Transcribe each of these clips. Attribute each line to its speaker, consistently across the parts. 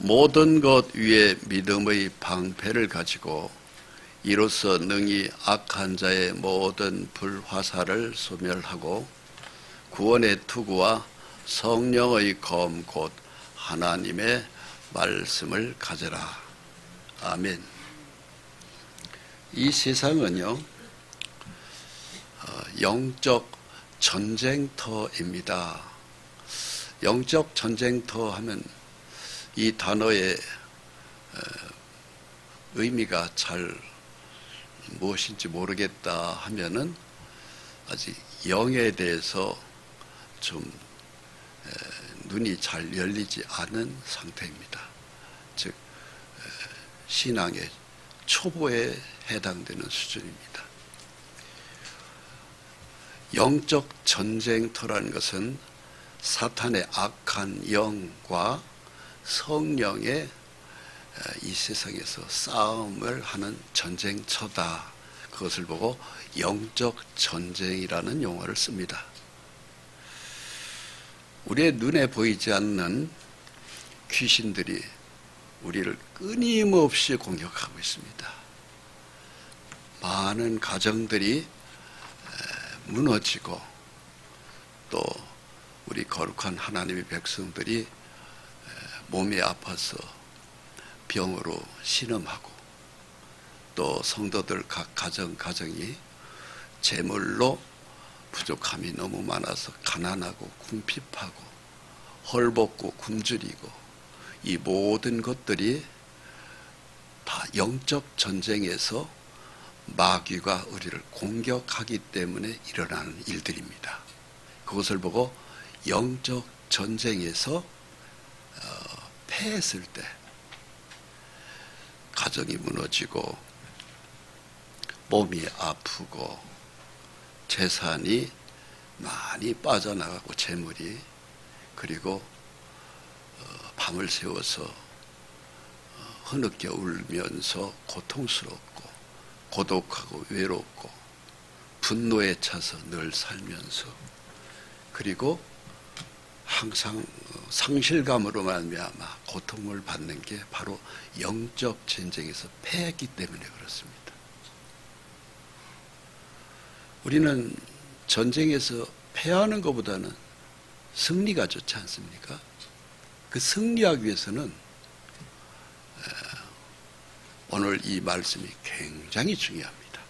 Speaker 1: 모든 것 위에 믿음의 방패를 가지고 이로써 능히 악한 자의 모든 불화살을 소멸하고 구원의 투구와 성령의 검 곧 하나님의 말씀을 가져라. 아멘. 이 세상은요, 영적 전쟁터입니다. 영적 전쟁터 하면 이 단어의 의미가 잘 무엇인지 모르겠다 하면은 아직 영에 대해서 좀 눈이 잘 열리지 않은 상태입니다. 즉 신앙의 초보에 해당되는 수준입니다. 영적 전쟁터라는 것은 사탄의 악한 영과 성령의 이 세상에서 싸움을 하는 전쟁터다. 그것을 보고 영적 전쟁이라는 용어를 씁니다. 우리의 눈에 보이지 않는 귀신들이 우리를 끊임없이 공격하고 있습니다. 많은 가정들이 무너지고 또 우리 거룩한 하나님의 백성들이 몸이 아파서 병으로 신음하고 또 성도들 각 가정이 재물로 부족함이 너무 많아서 가난하고 궁핍하고 헐벗고 굶주리고 이 모든 것들이 다 영적 전쟁에서 마귀가 우리를 공격하기 때문에 일어나는 일들입니다. 그것을 보고 영적 전쟁에서 패했을 때 가정이 무너지고 몸이 아프고 재산이 많이 빠져나가고 재물이 그리고 밤을 새워서 흐느껴 울면서 고통스럽고 고독하고 외롭고 분노에 차서 늘 살면서 그리고 항상 상실감으로 말미암아 고통을 받는 게 바로 영적 전쟁에서 패했기 때문에 그렇습니다. 우리는 전쟁에서 패하는 것보다는 승리가 좋지 않습니까? 그 승리하기 위해서는 오늘 이 말씀이 굉장히 중요합니다.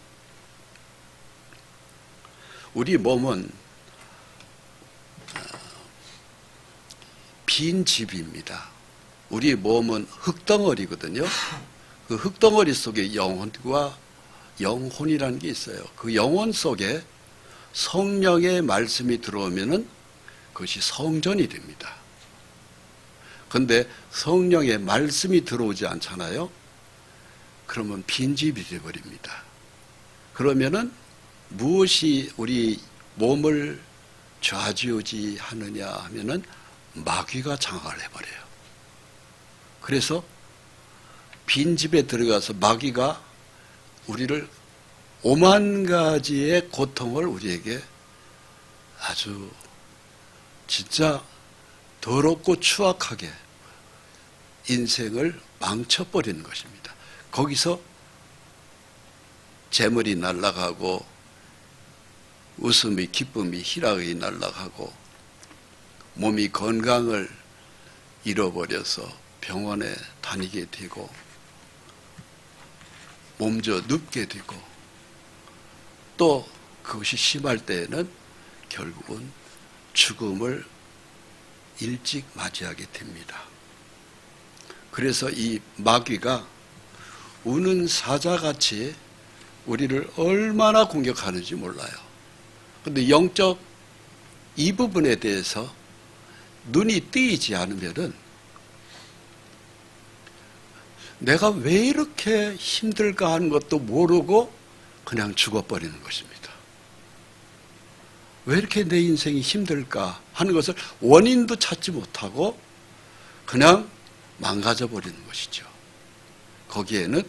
Speaker 1: 우리 몸은 빈 집입니다. 우리 몸은 흙덩어리거든요. 그 흙덩어리 속에 영혼이라는 게 있어요. 그 영혼 속에 성령의 말씀이 들어오면은 그것이 성전이 됩니다. 그런데 성령의 말씀이 들어오지 않잖아요. 그러면 빈집이 되어버립니다. 그러면은 무엇이 우리 몸을 좌지우지하느냐 하면은 마귀가 장악을 해버려요. 그래서 빈집에 들어가서 마귀가 우리를 오만 가지의 고통을 우리에게 아주 진짜 더럽고 추악하게 인생을 망쳐버리는 것입니다. 거기서 재물이 날아가고 웃음이 기쁨이 희락이 날아가고 몸이 건강을 잃어버려서 병원에 다니게 되고 몸져 눕게 되고 또 그것이 심할 때에는 결국은 죽음을 일찍 맞이하게 됩니다. 그래서 이 마귀가 우는 사자같이 우리를 얼마나 공격하는지 몰라요. 그런데 영적 이 부분에 대해서 눈이 뜨이지 않으면은 내가 왜 이렇게 힘들까 하는 것도 모르고 그냥 죽어버리는 것입니다. 왜 이렇게 내 인생이 힘들까 하는 것을 원인도 찾지 못하고 그냥 망가져버리는 것이죠. 거기에는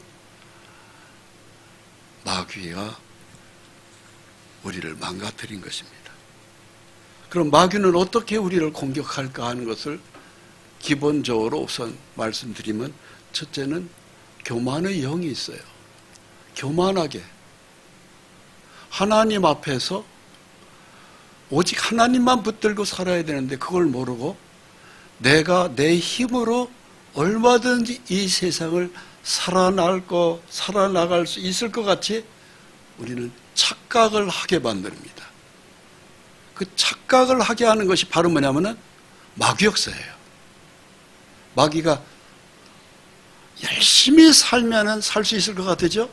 Speaker 1: 마귀가 우리를 망가뜨린 것입니다. 그럼 마귀는 어떻게 우리를 공격할까 하는 것을 기본적으로 우선 말씀드리면 첫째는 교만의 영이 있어요. 교만하게 하나님 앞에서 오직 하나님만 붙들고 살아야 되는데 그걸 모르고 내가 내 힘으로 얼마든지 이 세상을 살아나갈 수 있을 것 같이 우리는 착각을 하게 만듭니다. 그 착각을 하게 하는 것이 바로 뭐냐면은 마귀 역사예요. 마귀가 열심히 살면은 살 수 있을 것 같으죠?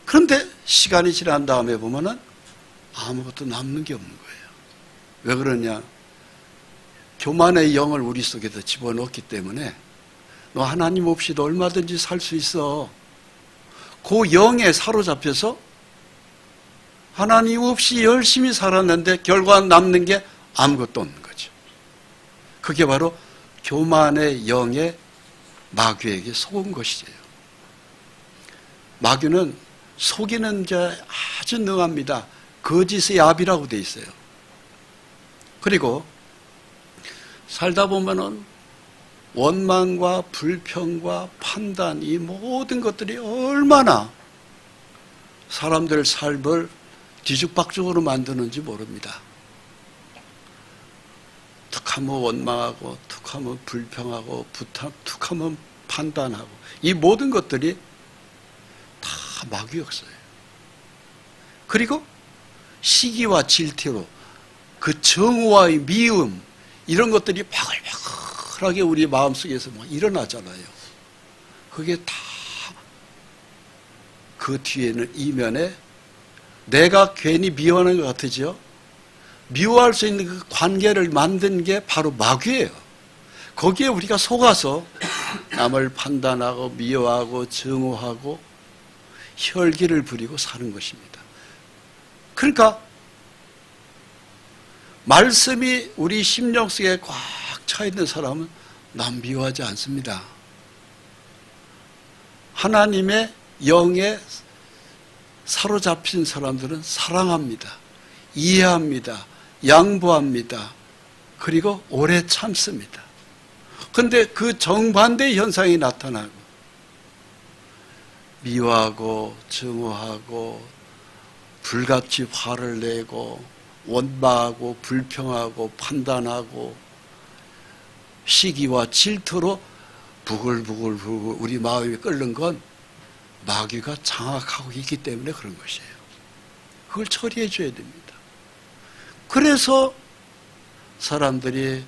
Speaker 1: 그런데 시간이 지난 다음에 보면은 아무것도 남는 게 없는 거예요. 왜 그러냐? 교만의 영을 우리 속에다 집어넣기 때문에 너 하나님 없이도 얼마든지 살 수 있어. 그 영에 사로잡혀서 하나님 없이 열심히 살았는데 결과 남는 게 아무것도 없는 거죠. 그게 바로 교만의 영에 마귀에게 속은 것이에요. 마귀는 속이는 자 아주 능합니다. 거짓의 압이라고 돼 있어요. 그리고 살다 보면은 원망과 불평과 판단, 이 모든 것들이 얼마나 사람들 삶을 뒤죽박죽으로 만드는지 모릅니다. 툭하면 원망하고, 툭하면 불평하고, 툭하면 판단하고, 이 모든 것들이 다 마귀 역사예요. 그리고 시기와 질투로 그 정오와의 미움, 이런 것들이 바글바글하게 우리 마음속에서 막 일어나잖아요. 그게 다 그 뒤에는 이면에 내가 괜히 미워하는 것 같으죠? 미워할 수 있는 그 관계를 만든 게 바로 마귀예요. 거기에 우리가 속아서 남을 판단하고 미워하고 증오하고 혈기를 부리고 사는 것입니다. 그러니까 말씀이 우리 심령 속에 꽉 차 있는 사람은 남 미워하지 않습니다. 하나님의 영에 사로잡힌 사람들은 사랑합니다. 이해합니다. 양보합니다. 그리고 오래 참습니다. 그런데 그 정반대의 현상이 나타나고 미워하고 증오하고 불같이 화를 내고 원망하고 불평하고 판단하고 시기와 질투로 부글부글 우리 마음이 끓는 건 마귀가 장악하고 있기 때문에 그런 것이에요. 그걸 처리해 줘야 됩니다. 그래서 사람들이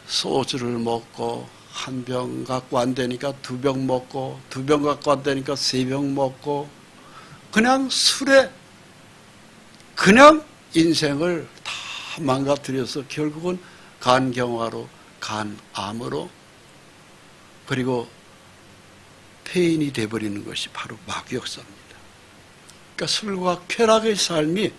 Speaker 1: 소주를 먹고 한 병 갖고 안 되니까 2병 먹고 2병 갖고 안 되니까 3병 먹고 그냥 술에 그냥 인생을 다 망가뜨려서 결국은 간경화로 간암으로 그리고 폐인이 되어버리는 것이 바로 마귀 역사입니다. 그러니까 술과 쾌락의 삶이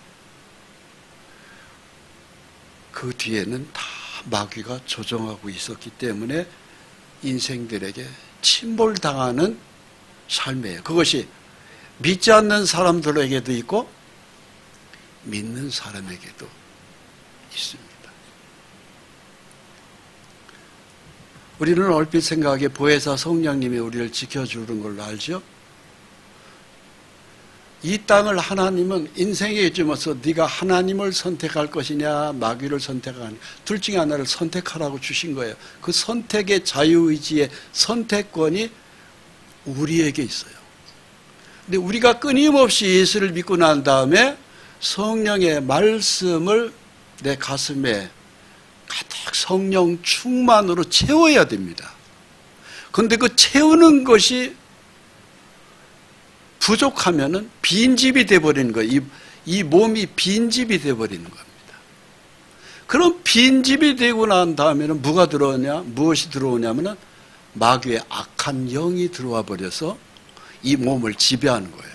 Speaker 1: 그 뒤에는 다 마귀가 조종하고 있었기 때문에 인생들에게 침몰당하는 삶이에요. 그것이 믿지 않는 사람들에게도 있고 믿는 사람에게도 있습니다. 우리는 얼핏 생각에 보혜사 성령님이 우리를 지켜주는 걸로 알죠? 이 땅을 하나님은 인생에 있으면서 네가 하나님을 선택할 것이냐 마귀를 선택하냐 둘 중에 하나를 선택하라고 주신 거예요. 그 선택의 자유의지의 선택권이 우리에게 있어요. 근데 우리가 끊임없이 예수를 믿고 난 다음에 성령의 말씀을 내 가슴에 가득 성령 충만으로 채워야 됩니다. 그런데 그 채우는 것이 부족하면은 빈집이 되어버리는 거예요. 이 몸이 빈집이 되어버리는 겁니다. 그럼 빈집이 되고 난 다음에는 무엇이 들어오냐면은 마귀의 악한 영이 들어와 버려서 이 몸을 지배하는 거예요.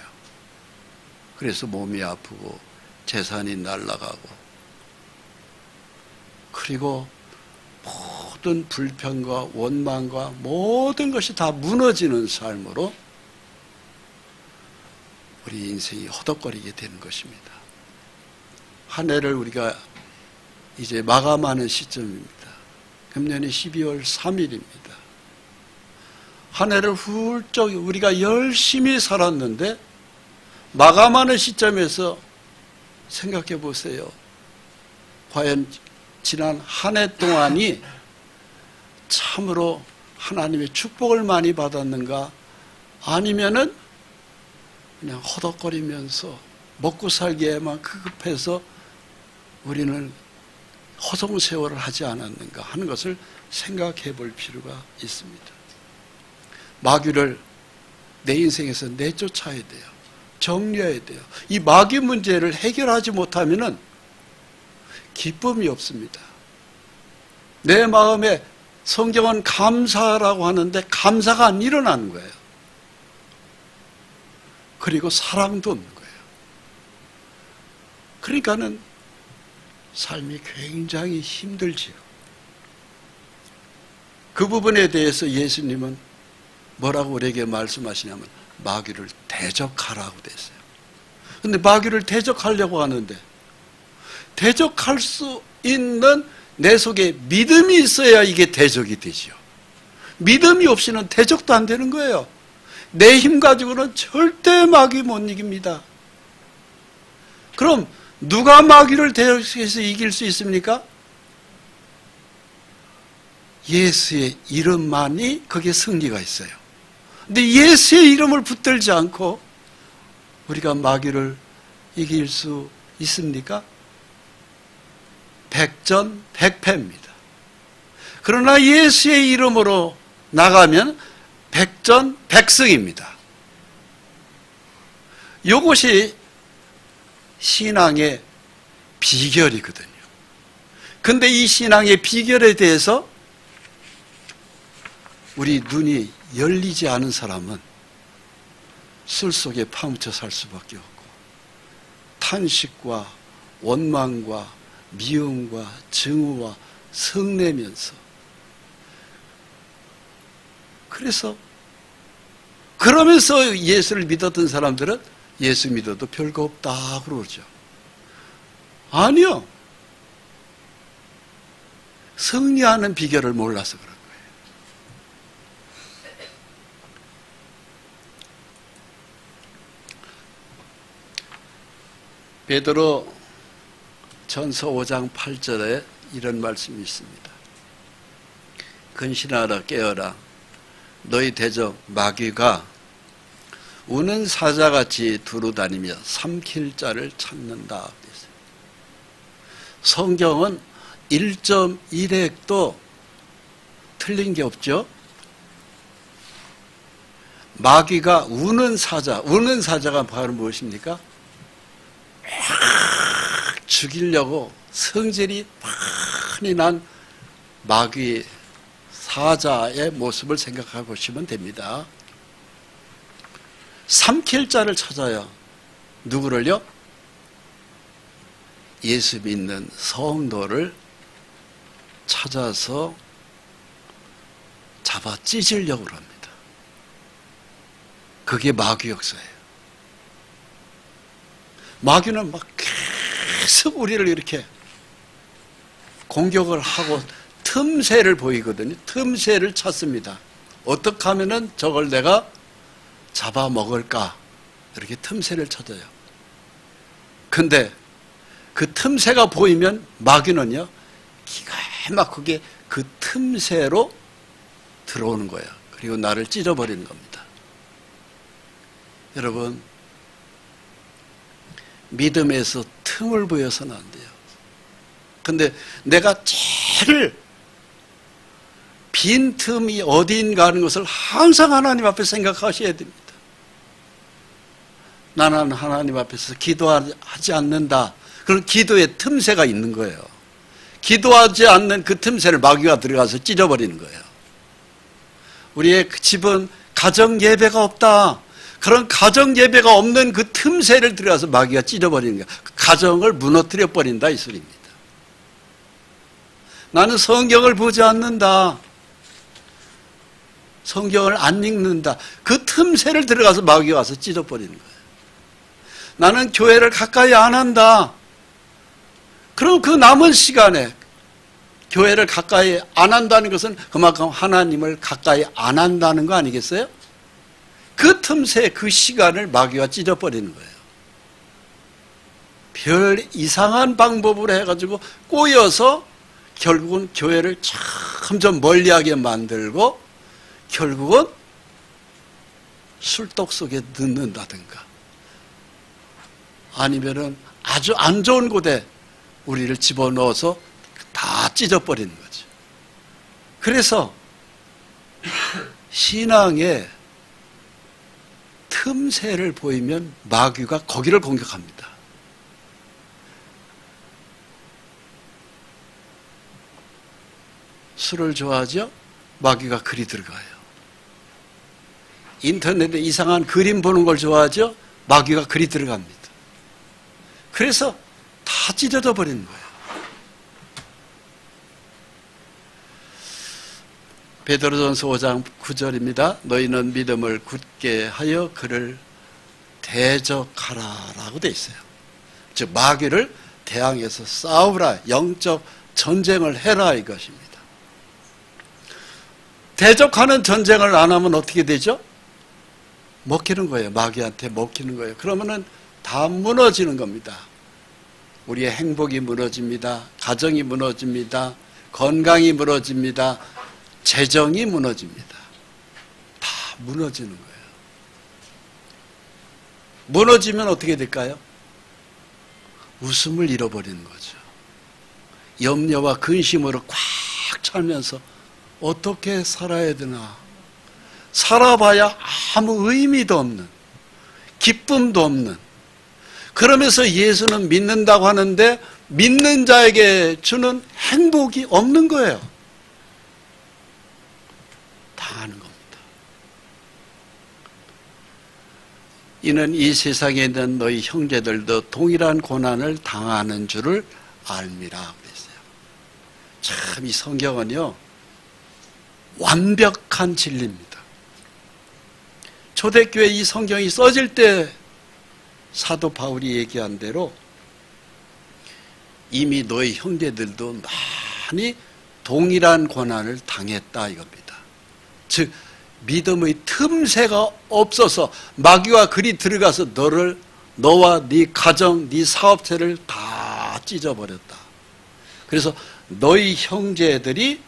Speaker 1: 그래서 몸이 아프고 재산이 날아가고 그리고 모든 불평과 원망과 모든 것이 다 무너지는 삶으로 우리 인생이 허덕거리게 되는 것입니다. 한 해를 우리가 이제 마감하는 시점입니다. 금년이 12월 3일입니다. 한 해를 훌쩍 우리가 열심히 살았는데 마감하는 시점에서 생각해 보세요. 과연 지난 한 해 동안이 참으로 하나님의 축복을 많이 받았는가? 아니면은 그냥 허덕거리면서 먹고 살기에만 급급해서 우리는 허송세월을 하지 않았는가 하는 것을 생각해 볼 필요가 있습니다. 마귀를 내 인생에서 내쫓아야 돼요. 정리해야 돼요. 이 마귀 문제를 해결하지 못하면은 기쁨이 없습니다. 내 마음에 성경은 감사라고 하는데 감사가 안 일어나는 거예요. 그리고 사랑도 없는 거예요. 그러니까는 삶이 굉장히 힘들지요. 그 부분에 대해서 예수님은 뭐라고 우리에게 말씀하시냐면 마귀를 대적하라고 됐어요. 근데 마귀를 대적하려고 하는데 대적할 수 있는 내 속에 믿음이 있어야 이게 대적이 되죠. 믿음이 없이는 대적도 안 되는 거예요. 내 힘 가지고는 절대 마귀 못 이깁니다. 그럼 누가 마귀를 대적해서 이길 수 있습니까? 예수의 이름만이 거기에 승리가 있어요. 근데 예수의 이름을 붙들지 않고 우리가 마귀를 이길 수 있습니까? 백전백패입니다. 그러나 예수의 이름으로 나가면 백전백승입니다. 이것이 신앙의 비결이거든요. 근데 이 신앙의 비결에 대해서 우리 눈이 열리지 않은 사람은 술 속에 파묻혀 살 수밖에 없고 탄식과 원망과 미움과 증오와 성내면서 그러면서 예수를 믿었던 사람들은 예수 믿어도 별거 없다 그러죠. 아니요. 승리하는 비결을 몰라서 그런 거예요. 베드로 전서 5장 8절에 이런 말씀이 있습니다. 근신하라 깨어라 너희 대적 마귀가 우는 사자같이 두루다니며 삼킬 자를 찾는다. 성경은 1.1획도 틀린 게 없죠. 마귀가 우는 사자가 바로 무엇입니까? 죽이려고 성질이 많이 난 마귀 사자의 모습을 생각해 보시면 됩니다. 삼킬 자를 찾아요. 누구를요? 예수 믿는 성도를 찾아서 잡아 찢으려고 합니다. 그게 마귀 역사예요. 마귀는 막 계속 우리를 이렇게 공격을 하고 틈새를 보이거든요. 틈새를 찾습니다. 어떻게 하면은 저걸 내가 잡아먹을까? 이렇게 틈새를 찾아요. 근데 그 틈새가 보이면 마귀는요, 기가 막히게 그 틈새로 들어오는 거예요. 그리고 나를 찢어버리는 겁니다. 여러분, 믿음에서 틈을 보여서는 안 돼요. 근데 내가 제일 빈 틈이 어디인가 하는 것을 항상 하나님 앞에 생각하셔야 됩니다. 나는 하나님 앞에서 기도하지 않는다. 그런 기도의 틈새가 있는 거예요. 기도하지 않는 그 틈새를 마귀가 들어가서 찢어버리는 거예요. 우리의 집은 가정 예배가 없다. 그런 가정 예배가 없는 그 틈새를 들어가서 마귀가 찢어버리는 거예요. 가정을 무너뜨려 버린다 이 소리입니다. 나는 성경을 보지 않는다. 성경을 안 읽는다. 그 틈새를 들어가서 마귀가 와서 찢어버리는 거예요. 나는 교회를 가까이 안 한다. 그럼 그 남은 시간에 교회를 가까이 안 한다는 것은 그만큼 하나님을 가까이 안 한다는 거 아니겠어요? 그 틈새 그 시간을 마귀가 찢어버리는 거예요. 별 이상한 방법으로 해가지고 꼬여서 결국은 교회를 점점 멀리하게 만들고 결국은 술독 속에 넣는다든가 아니면은 아주 안 좋은 곳에 우리를 집어넣어서 다 찢어버리는 거죠. 그래서 신앙에 틈새를 보이면 마귀가 거기를 공격합니다. 술을 좋아하죠? 마귀가 그리 들어가요. 인터넷에 이상한 그림 보는 걸 좋아하죠? 마귀가 그리 들어갑니다. 그래서 다 찢어져 버리는 거예요. 베드로전서 5장 9절입니다. 너희는 믿음을 굳게 하여 그를 대적하라라고 되어 있어요. 즉 마귀를 대항해서 싸우라, 영적 전쟁을 해라 이것입니다. 대적하는 전쟁을 안 하면 어떻게 되죠? 먹히는 거예요. 마귀한테 먹히는 거예요. 그러면은 다 무너지는 겁니다. 우리의 행복이 무너집니다. 가정이 무너집니다. 건강이 무너집니다. 재정이 무너집니다. 다 무너지는 거예요. 무너지면 어떻게 될까요? 웃음을 잃어버리는 거죠. 염려와 근심으로 꽉 차면서 어떻게 살아야 되나? 살아봐야 아무 의미도 없는, 기쁨도 없는. 그러면서 예수는 믿는다고 하는데 믿는 자에게 주는 행복이 없는 거예요. 당하는 겁니다. 이는 이 세상에 있는 너희 형제들도 동일한 고난을 당하는 줄을 알미라 그랬어요. 참 이 성경은요 완벽한 진리입니다. 초대교회 이 성경이 써질 때 사도 바울이 얘기한 대로 이미 너희 형제들도 많이 동일한 고난을 당했다 이겁니다. 즉 믿음의 틈새가 없어서 마귀가 그리 들어가서 너와 네 가정, 네 사업체를 다 찢어버렸다. 그래서 너희 형제들이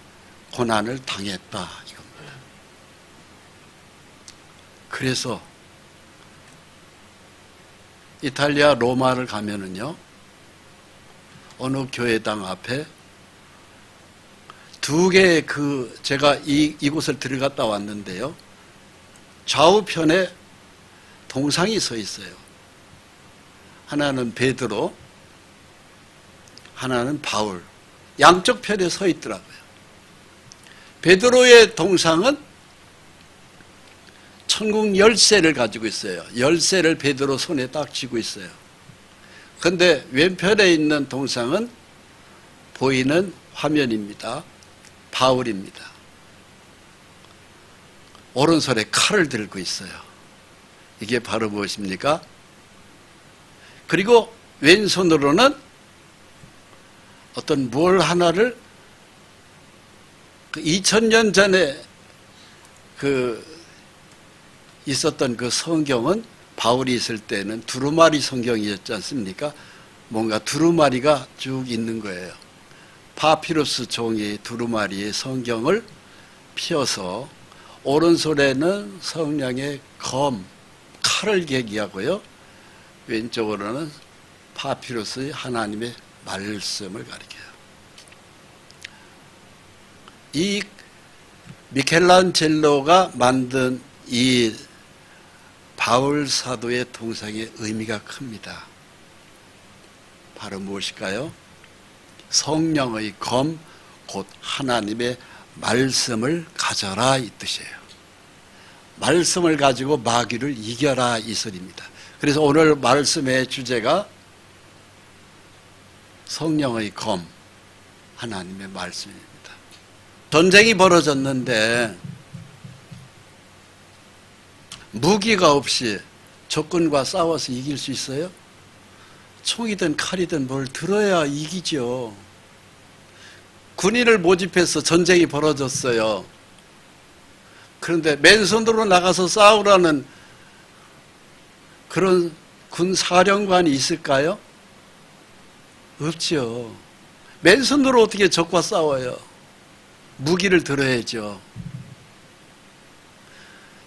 Speaker 1: 고난을 당했다 이겁니다. 그래서 이탈리아 로마를 가면은요 어느 교회당 앞에 두 개의 제가 이곳을 들어갔다 왔는데요 좌우편에 동상이 서 있어요. 하나는 베드로, 하나는 바울, 양쪽 편에 서 있더라고요. 베드로의 동상은 천국 열쇠를 가지고 있어요. 열쇠를 베드로 손에 딱 쥐고 있어요. 그런데 왼편에 있는 동상은 보이는 화면입니다. 바울입니다. 오른손에 칼을 들고 있어요. 이게 바로 무엇입니까? 그리고 왼손으로는 어떤 뭘 하나를 2000년 전에 있었던 그 성경은 바울이 있을 때는 두루마리 성경이었지 않습니까? 뭔가 두루마리가 쭉 있는 거예요. 파피루스 종이 두루마리의 성경을 펴서 오른손에는 성령의 칼을 얘기하고요. 왼쪽으로는 파피루스의 하나님의 말씀을 가리켜요. 이 미켈란젤로가 만든 이 바울 사도의 동상의 의미가 큽니다. 바로 무엇일까요? 성령의 검, 곧 하나님의 말씀을 가져라 이 뜻이에요. 말씀을 가지고 마귀를 이겨라 이 소리입니다. 그래서 오늘 말씀의 주제가 성령의 검, 하나님의 말씀입니다. 전쟁이 벌어졌는데 무기가 없이 적군과 싸워서 이길 수 있어요? 총이든 칼이든 뭘 들어야 이기죠. 군인을 모집해서 전쟁이 벌어졌어요. 그런데 맨손으로 나가서 싸우라는 그런 군 사령관이 있을까요? 없죠. 맨손으로 어떻게 적과 싸워요? 무기를 들어야죠.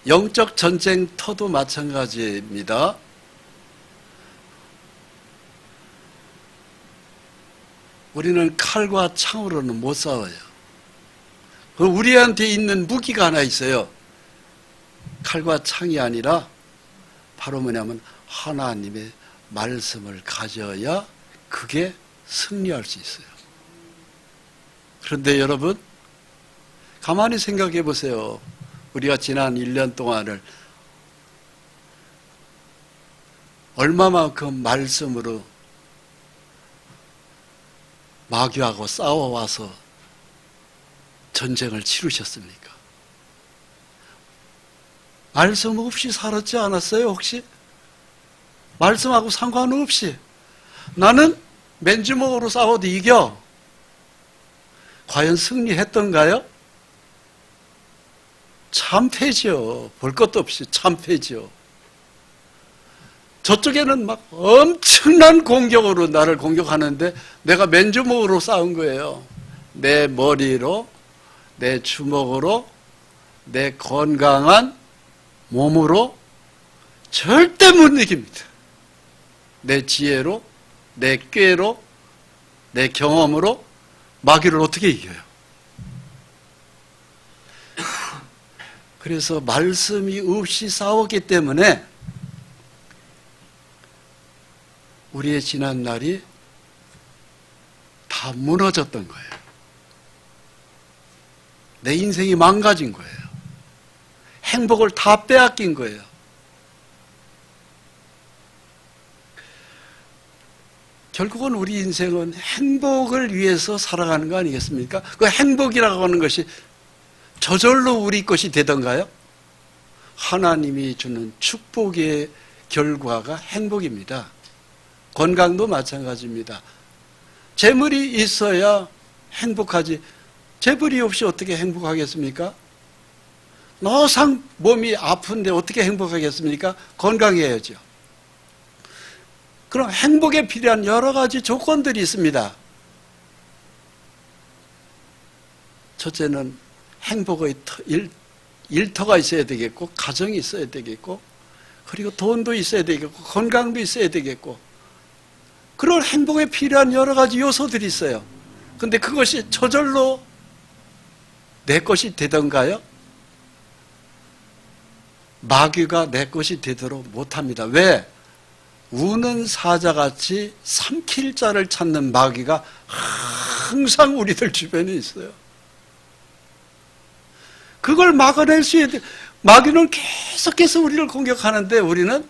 Speaker 1: 영적 전쟁터도 마찬가지입니다. 우리는 칼과 창으로는 못 싸워요. 우리한테 있는 무기가 하나 있어요. 칼과 창이 아니라 바로 뭐냐면 하나님의 말씀을 가져야 그게 승리할 수 있어요. 그런데 여러분, 가만히 생각해 보세요. 우리가 지난 1년 동안을 얼마만큼 말씀으로 마귀하고 싸워와서 전쟁을 치르셨습니까? 말씀 없이 살았지 않았어요, 혹시? 말씀하고 상관없이. 나는 맨주먹으로 싸워도 이겨. 과연 승리했던가요? 참패죠. 볼 것도 없이 참패죠. 저쪽에는 막 엄청난 공격으로 나를 공격하는데 내가 맨주먹으로 싸운 거예요. 내 머리로, 내 주먹으로, 내 건강한 몸으로 절대 못 이깁니다. 내 지혜로, 내 꾀로, 내 경험으로 마귀를 어떻게 이겨요? 그래서 말씀이 없이 싸웠기 때문에 우리의 지난 날이 다 무너졌던 거예요. 내 인생이 망가진 거예요. 행복을 다 빼앗긴 거예요. 결국은 우리 인생은 행복을 위해서 살아가는 거 아니겠습니까? 그 행복이라고 하는 것이 저절로 우리 것이 되던가요? 하나님이 주는 축복의 결과가 행복입니다. 건강도 마찬가지입니다. 재물이 있어야 행복하지. 재물이 없이 어떻게 행복하겠습니까? 노상 몸이 아픈데 어떻게 행복하겠습니까? 건강해야죠. 그럼 행복에 필요한 여러 가지 조건들이 있습니다. 첫째는 행복의 일터가 있어야 되겠고, 가정이 있어야 되겠고, 그리고 돈도 있어야 되겠고, 건강도 있어야 되겠고, 그런 행복에 필요한 여러 가지 요소들이 있어요. 근데 그것이 저절로 내 것이 되던가요? 마귀가 내 것이 되도록 못합니다. 왜? 우는 사자같이 삼킬 자를 찾는 마귀가 항상 우리들 주변에 있어요. 그걸 막아낼 수 있는, 마귀는 계속해서 우리를 공격하는데 우리는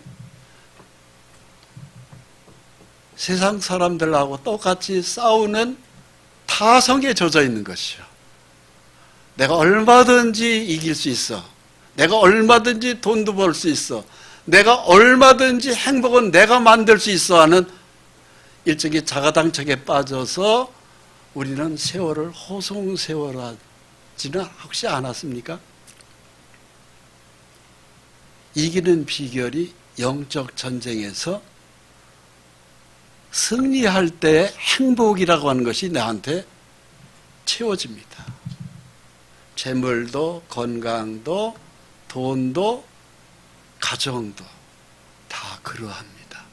Speaker 1: 세상 사람들하고 똑같이 싸우는 타성에 젖어 있는 것이요. 내가 얼마든지 이길 수 있어. 내가 얼마든지 돈도 벌 수 있어. 내가 얼마든지 행복은 내가 만들 수 있어 하는 일종의 자가당착에 빠져서 우리는 세월을 호송세월하지는 혹시 않았습니까? 이기는 비결이 영적 전쟁에서 승리할 때 행복이라고 하는 것이 나한테 채워집니다. 재물도, 건강도, 돈도, 가정도 다 그러합니다.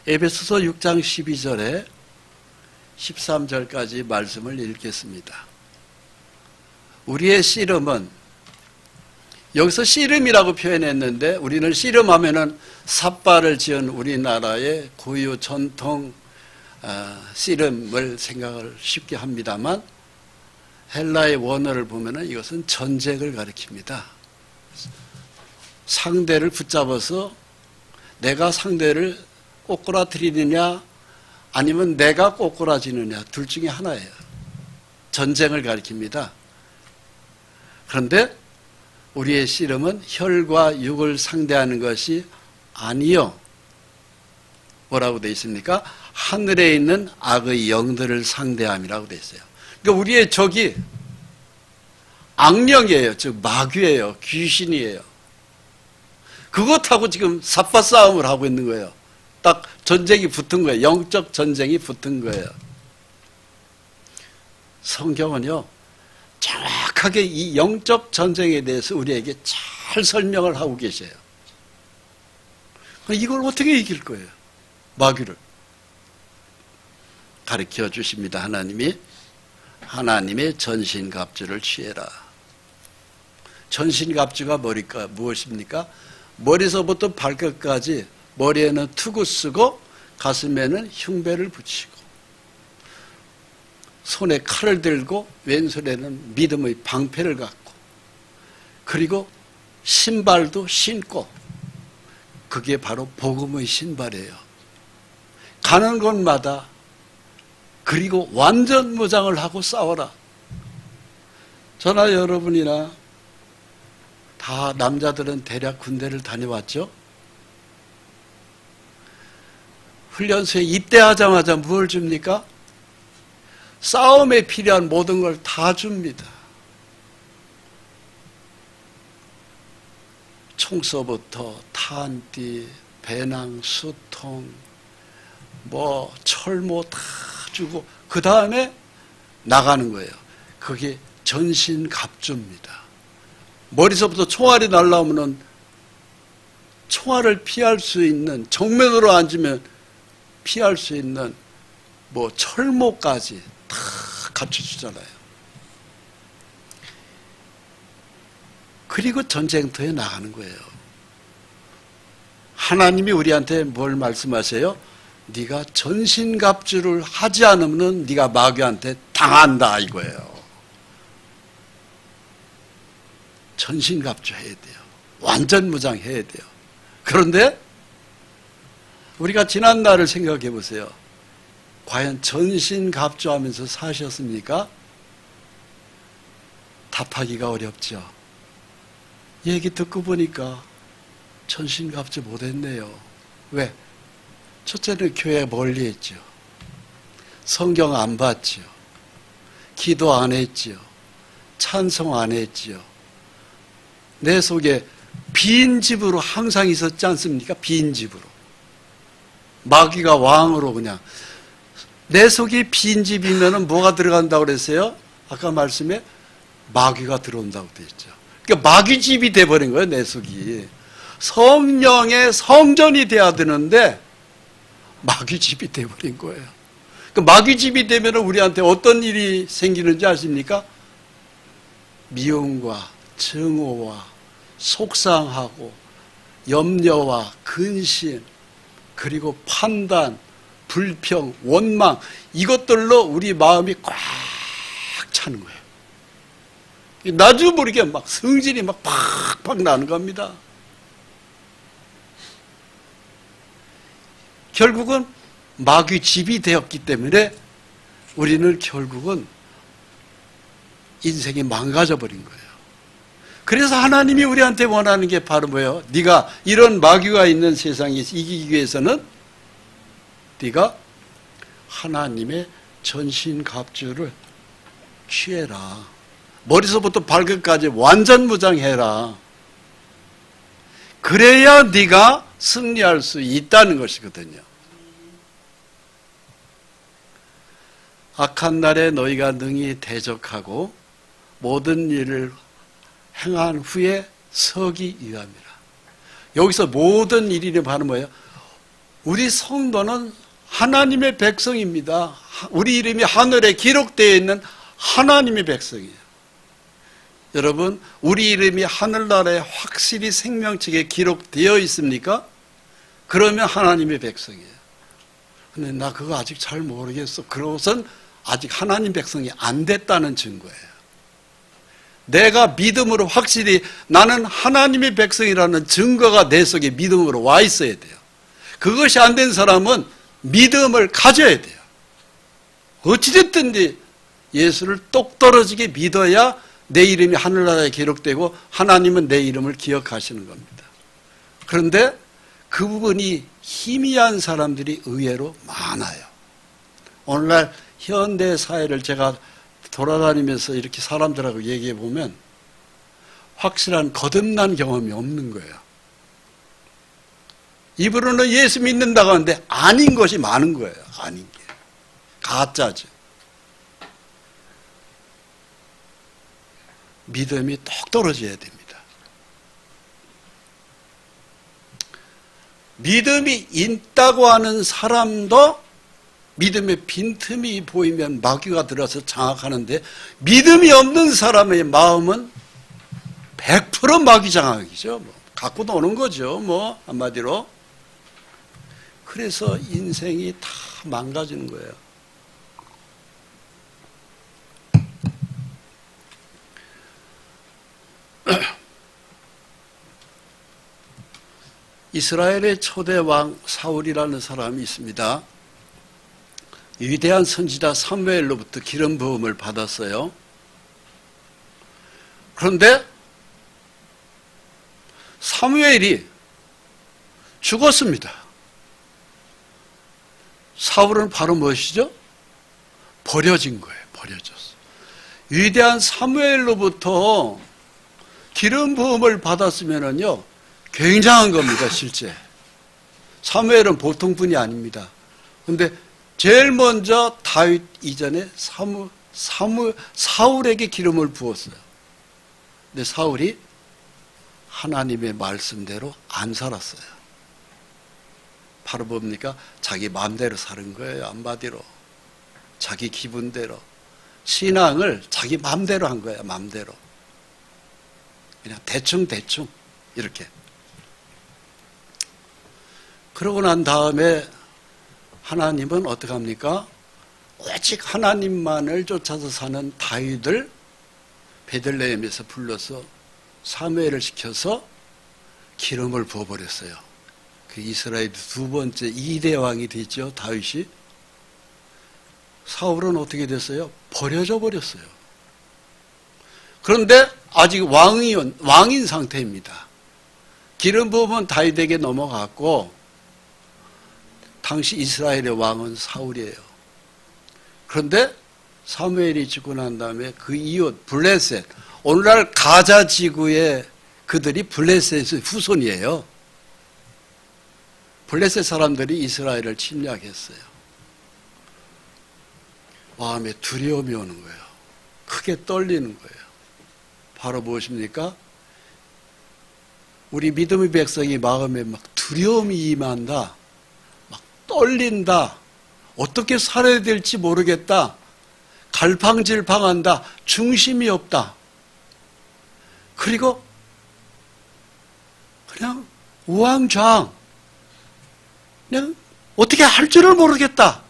Speaker 1: 에베소서 6장 12절에 13절까지 말씀을 읽겠습니다. 우리의 씨름은, 여기서 씨름이라고 표현했는데 우리는 씨름하면은 삿발을 지은 우리나라의 고유 전통 씨름을 생각을 쉽게 합니다만, 헬라의 원어를 보면은 이것은 전쟁을 가리킵니다. 상대를 붙잡아서 내가 상대를 꼬꾸라뜨리느냐 아니면 내가 꼬꾸라지느냐 둘 중에 하나예요. 전쟁을 가리킵니다. 그런데 우리의 씨름은 혈과 육을 상대하는 것이 아니요. 뭐라고 되어 있습니까? 하늘에 있는 악의 영들을 상대함이라고 되어 있어요. 그러니까 우리의 적이 악령이에요. 즉 마귀예요. 귀신이에요. 그것하고 지금 삿바 싸움을 하고 있는 거예요. 딱 전쟁이 붙은 거예요. 영적 전쟁이 붙은 거예요. 성경은요, 정확하게 이 영적 전쟁에 대해서 우리에게 잘 설명을 하고 계세요. 이걸 어떻게 이길 거예요? 마귀를. 가르쳐 주십니다. 하나님이. 하나님의 전신갑주를 취해라. 전신갑주가 무엇입니까? 머리서부터 발끝까지 머리에는 투구 쓰고 가슴에는 흉배를 붙이고 손에 칼을 들고 왼손에는 믿음의 방패를 갖고 그리고 신발도 신고 그게 바로 복음의 신발이에요. 가는 곳마다 그리고 완전 무장을 하고 싸워라. 저나 여러분이나 다 남자들은 대략 군대를 다녀왔죠. 훈련소에 입대하자마자 뭘 줍니까? 싸움에 필요한 모든 걸 다 줍니다. 총서부터 탄띠, 배낭, 수통, 철모 다 주고 그 다음에 나가는 거예요. 그게 전신갑주입니다. 머리서부터 총알이 날라오면은 총알을 피할 수 있는, 정면으로 앉으면 피할 수 있는 철모까지 다 갖춰주잖아요. 그리고 전쟁터에 나가는 거예요. 하나님이 우리한테 뭘 말씀하세요? 네가 전신갑주를 하지 않으면 네가 마귀한테 당한다 이거예요. 전신갑주 해야 돼요. 완전 무장해야 돼요. 그런데 우리가 지난 날을 생각해 보세요. 과연 전신갑주하면서 사셨습니까? 답하기가 어렵죠. 얘기 듣고 보니까 전신갑주 못했네요. 왜? 첫째는 교회 멀리 했죠. 성경 안 봤죠. 기도 안 했죠. 찬송 안 했죠. 내 속에 빈 집으로 항상 있었지 않습니까? 빈 집으로. 마귀가 왕으로 그냥. 내 속이 빈 집이면 뭐가 들어간다고 그랬어요? 아까 말씀에 마귀가 들어온다고 되어 있죠. 그러니까 마귀 집이 돼버린 거예요, 내 속이. 성령의 성전이 돼야 되는데 마귀 집이 돼버린 거예요. 그러니까 마귀 집이 되면 우리한테 어떤 일이 생기는지 아십니까? 미움과 증오와 속상하고 염려와 근심 그리고 판단, 불평, 원망 이것들로 우리 마음이 꽉 차는 거예요. 나도 모르게 막 성질이 막 팍팍 나는 겁니다. 결국은 마귀 집이 되었기 때문에 우리는 결국은 인생이 망가져 버린 거예요. 그래서 하나님이 우리한테 원하는 게 바로 뭐예요? 네가 이런 마귀가 있는 세상에 이기기 위해서는 네가 하나님의 전신갑주를 취해라. 머리서부터 발끝까지 완전 무장해라. 그래야 네가 승리할 수 있다는 것이거든요. 악한 날에 너희가 능히 대적하고 모든 일을 행한 후에 서기 위함이라. 여기서 모든 일이 바로 뭐예요? 우리 성도는 하나님의 백성입니다. 우리 이름이 하늘에 기록되어 있는 하나님의 백성이에요. 여러분, 우리 이름이 하늘나라에 확실히 생명책에 기록되어 있습니까? 그러면 하나님의 백성이에요. 근데 나 그거 아직 잘 모르겠어. 그것은 아직 하나님 백성이 안 됐다는 증거예요. 내가 믿음으로 확실히 나는 하나님의 백성이라는 증거가 내 속에 믿음으로 와 있어야 돼요. 그것이 안 된 사람은 믿음을 가져야 돼요. 어찌됐든지 예수를 똑 떨어지게 믿어야 내 이름이 하늘나라에 기록되고 하나님은 내 이름을 기억하시는 겁니다. 그런데 그 부분이 희미한 사람들이 의외로 많아요. 오늘날 현대 사회를 제가 돌아다니면서 이렇게 사람들하고 얘기해 보면 확실한 거듭난 경험이 없는 거예요. 입으로는 예수 믿는다고 하는데 아닌 것이 많은 거예요. 아닌 게. 가짜죠. 믿음이 똑 떨어져야 됩니다. 믿음이 있다고 하는 사람도 믿음의 빈틈이 보이면 마귀가 들어서 장악하는데, 믿음이 없는 사람의 마음은 100% 마귀 장악이죠. 갖고 노는 거죠. 한마디로. 그래서 인생이 다 망가지는 거예요. 이스라엘의 초대 왕 사울이라는 사람이 있습니다. 위대한 선지자 사무엘로부터 기름 부음을 받았어요. 그런데 사무엘이 죽었습니다. 사울은 바로 무엇이죠? 버려진 거예요. 버려졌어. 위대한 사무엘로부터 기름 부음을 받았으면은요, 굉장한 겁니다, 실제. 사무엘은 보통 분이 아닙니다. 그런데 제일 먼저 다윗 이전에 사울에게 기름을 부었어요. 근데 사울이 하나님의 말씀대로 안 살았어요. 바로 뭡니까? 자기 마음대로 사는 거예요, 한마디로. 자기 기분대로. 신앙을 자기 마음대로 한 거예요, 마음대로. 그냥 대충 이렇게. 그러고 난 다음에 하나님은 어떻게 합니까? 오직 하나님만을 쫓아서 사는 다윗을 베들레헴에서 불러서 사무엘을 시켜서 기름을 부어버렸어요. 그 이스라엘 두 번째 2대 왕이 됐죠, 다윗이. 사울은 어떻게 됐어요? 버려져 버렸어요. 그런데 아직 왕인 상태입니다. 기름 부으면 다윗에게 넘어갔고, 당시 이스라엘의 왕은 사울이에요. 그런데 사무엘이 죽고 난 다음에 그 이웃 블레셋, 오늘날 가자 지구의 그들이 블레셋의 후손이에요. 블레셋 사람들이 이스라엘을 침략했어요. 마음에 두려움이 오는 거예요. 크게 떨리는 거예요. 바로 무엇입니까? 우리 믿음의 백성이 마음에 막 두려움이 임한다. 떨린다. 어떻게 살아야 될지 모르겠다. 갈팡질팡한다. 중심이 없다. 그리고 그냥 우왕좌왕. 그냥 어떻게 할 줄을 모르겠다.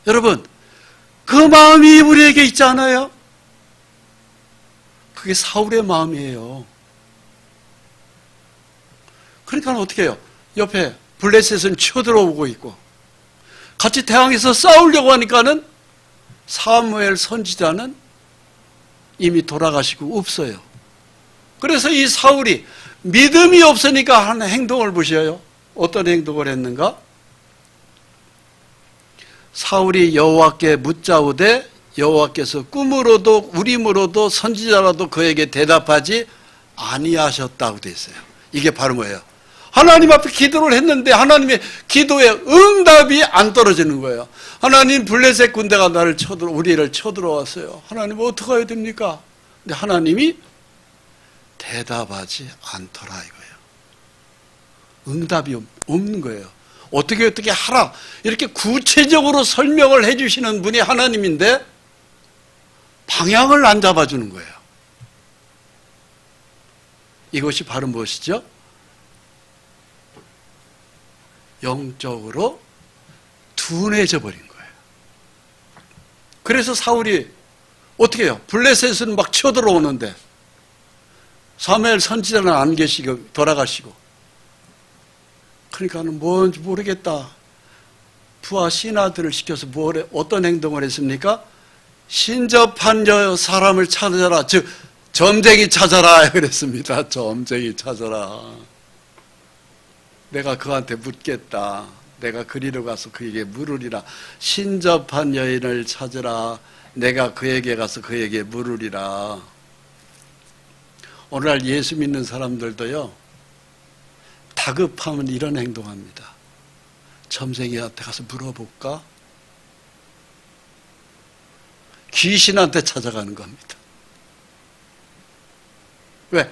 Speaker 1: 여러분, 그 마음이 우리에게 있지 않아요? 그게 사울의 마음이에요. 그러니까 어떻게 해요? 옆에 블레셋은 쳐들어오고 있고, 같이 대항해서 싸우려고 하니까는 사무엘 선지자는 이미 돌아가시고 없어요. 그래서 이 사울이 믿음이 없으니까 하는 행동을 보셔요. 어떤 행동을 했는가? 사울이 여호와께 묻자오되 여호와께서 꿈으로도 우림으로도 선지자라도 그에게 대답하지 아니하셨다고 돼 있어요. 이게 바로 뭐예요? 하나님 앞에 기도를 했는데 하나님의 기도에 응답이 안 떨어지는 거예요. 하나님, 블레셋 군대가 우리를 쳐들어왔어요. 하나님 어떻게 해야 됩니까? 근데 하나님이 대답하지 않더라 이거예요. 응답이 없는 거예요. 어떻게 하라 이렇게 구체적으로 설명을 해주시는 분이 하나님인데 방향을 안 잡아주는 거예요. 이것이 바로 무엇이죠? 영적으로 둔해져 버린 거예요. 그래서 사울이 어떻게 해요? 블레셋은 막 쳐들어오는데 사무엘 선지자는 안 계시고 돌아가시고, 그러니까는 뭔지 모르겠다. 부하 신하들을 시켜서 어떤 행동을 했습니까? 신접한 사람을 찾아라. 즉 점쟁이 찾아라 그랬습니다. 점쟁이 찾아라. 내가 그한테 묻겠다. 내가 그리로 가서 그에게 물으리라. 신접한 여인을 찾으라. 내가 그에게 가서 그에게 물으리라. 오늘날 예수 믿는 사람들도요, 다급하면 이런 행동합니다. 점쟁이한테 가서 물어볼까? 귀신한테 찾아가는 겁니다. 왜?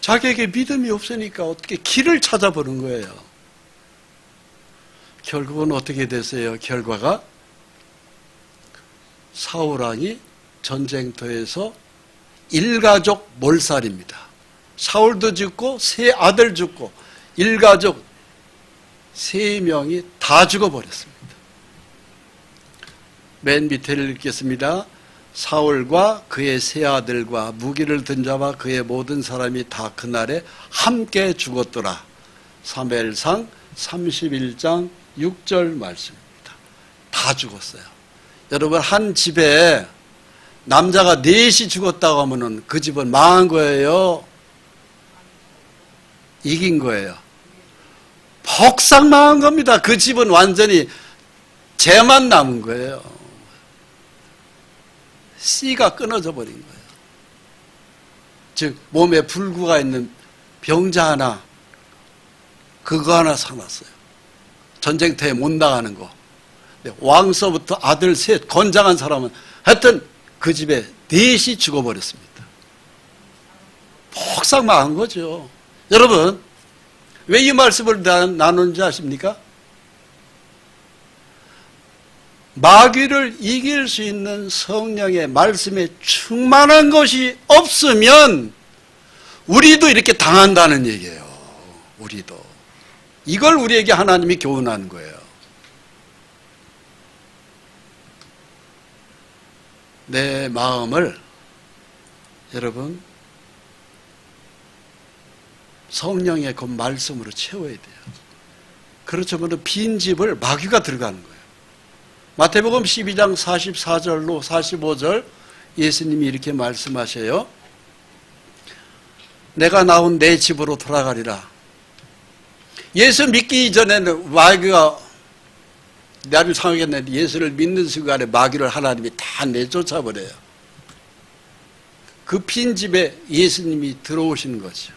Speaker 1: 자기에게 믿음이 없으니까 어떻게 길을 찾아보는 거예요. 결국은 어떻게 됐어요? 결과가 사울왕이 전쟁터에서 일가족 몰살입니다. 사울도 죽고 세 아들 죽고 일가족 3명이 다 죽어버렸습니다. 맨 밑에를 읽겠습니다. 사울과 그의 세 아들과 무기를 든 자와 그의 모든 사람이 다 그날에 함께 죽었더라. 사무엘상 31장 6절 말씀입니다. 다 죽었어요. 여러분, 한 집에 남자가 4이 죽었다고 하면은 그 집은 망한 거예요? 이긴 거예요? 폭삭 망한 겁니다. 그 집은 완전히 재만 남은 거예요. 씨가 끊어져 버린 거예요. 즉 몸에 불구가 있는 병자 하나, 그거 하나 사놨어요. 전쟁터에 못 나가는 거. 왕서부터 아들 셋 건장한 사람은 하여튼 그 집에 4이 죽어버렸습니다. 폭삭 망한 거죠. 여러분, 왜 이 말씀을 나누는지 아십니까? 마귀를 이길 수 있는 성령의 말씀에 충만한 것이 없으면 우리도 이렇게 당한다는 얘기예요. 우리도. 이걸 우리에게 하나님이 교훈하는 거예요. 내 마음을 여러분 성령의 그 말씀으로 채워야 돼요. 그렇지만 빈 집을 마귀가 들어가는 거예요. 마태복음 12장 44절로 45절 예수님이 이렇게 말씀하셔요. 내가 나온 내 집으로 돌아가리라. 예수 믿기 이전에는 마귀가 나를 상하겠는데 예수를 믿는 순간에 마귀를 하나님이 다 내쫓아버려요. 그 빈 집에 예수님이 들어오시는 거죠.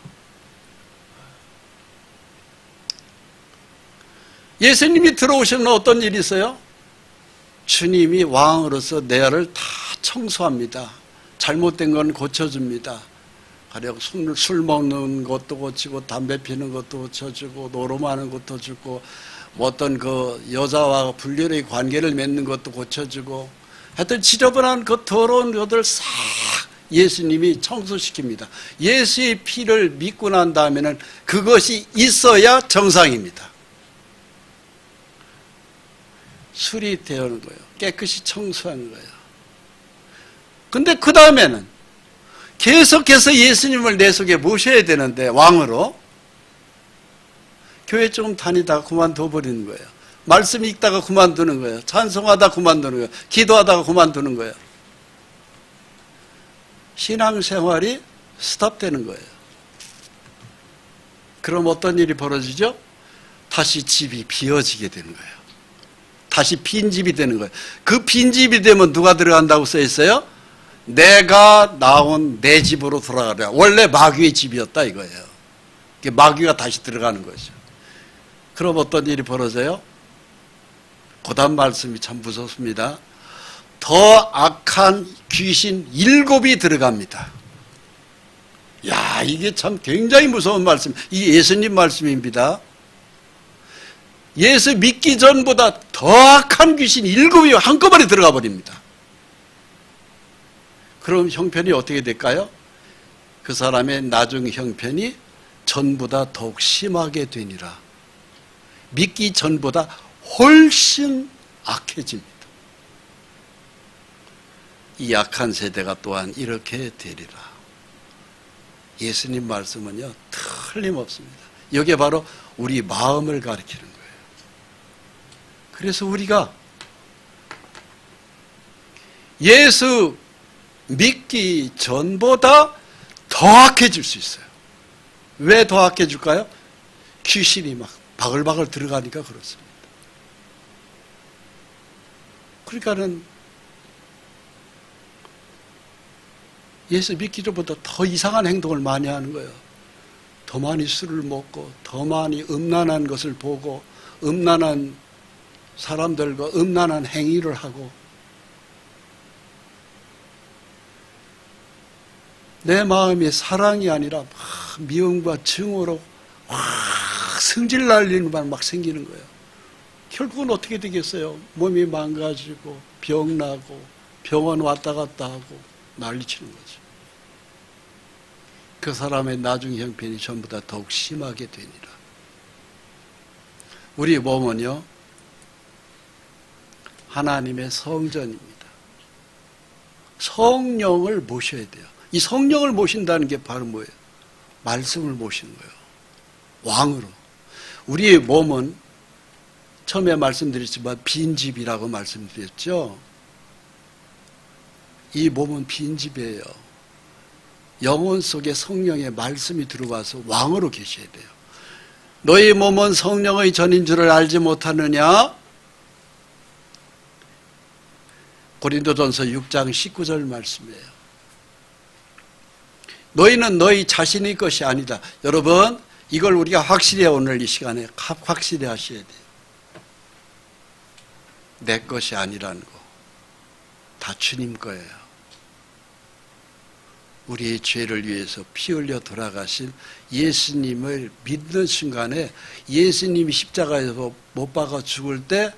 Speaker 1: 예수님이 들어오시면 어떤 일이 있어요? 주님이 왕으로서 내 안을 다 청소합니다. 잘못된 건 고쳐줍니다. 가령 술 먹는 것도 고치고 담배 피는 것도 고쳐주고 노름하는 것도 주고 어떤 그 여자와 불륜의 관계를 맺는 것도 고쳐주고 하여튼 지저분한 그 더러운 것들 싹 예수님이 청소시킵니다. 예수의 피를 믿고 난 다음에는 그것이 있어야 정상입니다. 술이 되어오는 거예요. 깨끗이 청소하는 거예요. 근데 그 다음에는 계속해서 예수님을 내 속에 모셔야 되는데 왕으로 교회 좀 다니다가 그만둬버리는 거예요. 말씀 읽다가 그만두는 거예요. 찬송하다 그만두는 거예요. 기도하다가 그만두는 거예요. 신앙생활이 스탑되는 거예요. 그럼 어떤 일이 벌어지죠? 다시 집이 비어지게 되는 거예요. 다시 빈집이 되는 거예요. 그 빈집이 되면 누가 들어간다고 써 있어요? 내가 나온 내 집으로 돌아가라. 원래 마귀의 집이었다 이거예요. 마귀가 다시 들어가는 거죠. 그럼 어떤 일이 벌어져요? 그 다음 말씀이 참 무섭습니다. 더 악한 귀신 7이 들어갑니다. 야, 이게 참 굉장히 무서운 말씀. 이게 예수님 말씀입니다. 예수 믿기 전보다 더 악한 귀신 7이 한꺼번에 들어가 버립니다. 그럼 형편이 어떻게 될까요? 그 사람의 나중 형편이 전보다 더욱 심하게 되니라. 믿기 전보다 훨씬 악해집니다. 이 악한 세대가 또한 이렇게 되리라. 예수님 말씀은요, 틀림없습니다. 이게 바로 우리 마음을 가리키는 거예요. 그래서 우리가 예수 믿기 전보다 더 악해질 수 있어요. 왜 더 악해질까요? 귀신이 막 바글바글 들어가니까 그렇습니다. 그러니까는 예수 믿기 전보다 더 이상한 행동을 많이 하는 거예요. 더 많이 술을 먹고 더 많이 음란한 것을 보고 음란한 사람들과 음란한 행위를 하고 내 마음이 사랑이 아니라 막 미움과 증오로 확 성질 날리는 말 막 생기는 거예요. 결국은 어떻게 되겠어요? 몸이 망가지고 병나고 병원 왔다 갔다 하고 난리치는 거죠. 그 사람의 나중 형편이 전부 다 더욱 심하게 되니라. 우리 몸은요, 하나님의 성전입니다. 성령을 모셔야 돼요. 이 성령을 모신다는 게 바로 뭐예요? 말씀을 모시는 거예요. 왕으로. 우리의 몸은 처음에 말씀드렸지만 빈집이라고 말씀드렸죠. 이 몸은 빈집이에요. 영혼 속에 성령의 말씀이 들어와서 왕으로 계셔야 돼요. 너희 몸은 성령의 전인 줄을 알지 못하느냐? 고린도전서 6장 19절 말씀이에요. 너희는 너희 자신의 것이 아니다. 여러분, 이걸 우리가 확실히 오늘 이 시간에 확실히 하셔야 돼요. 내 것이 아니라는 거. 다 주님 거예요. 우리의 죄를 위해서 피 흘려 돌아가신 예수님을 믿는 순간에 예수님이 십자가에서 못 박아 죽을 때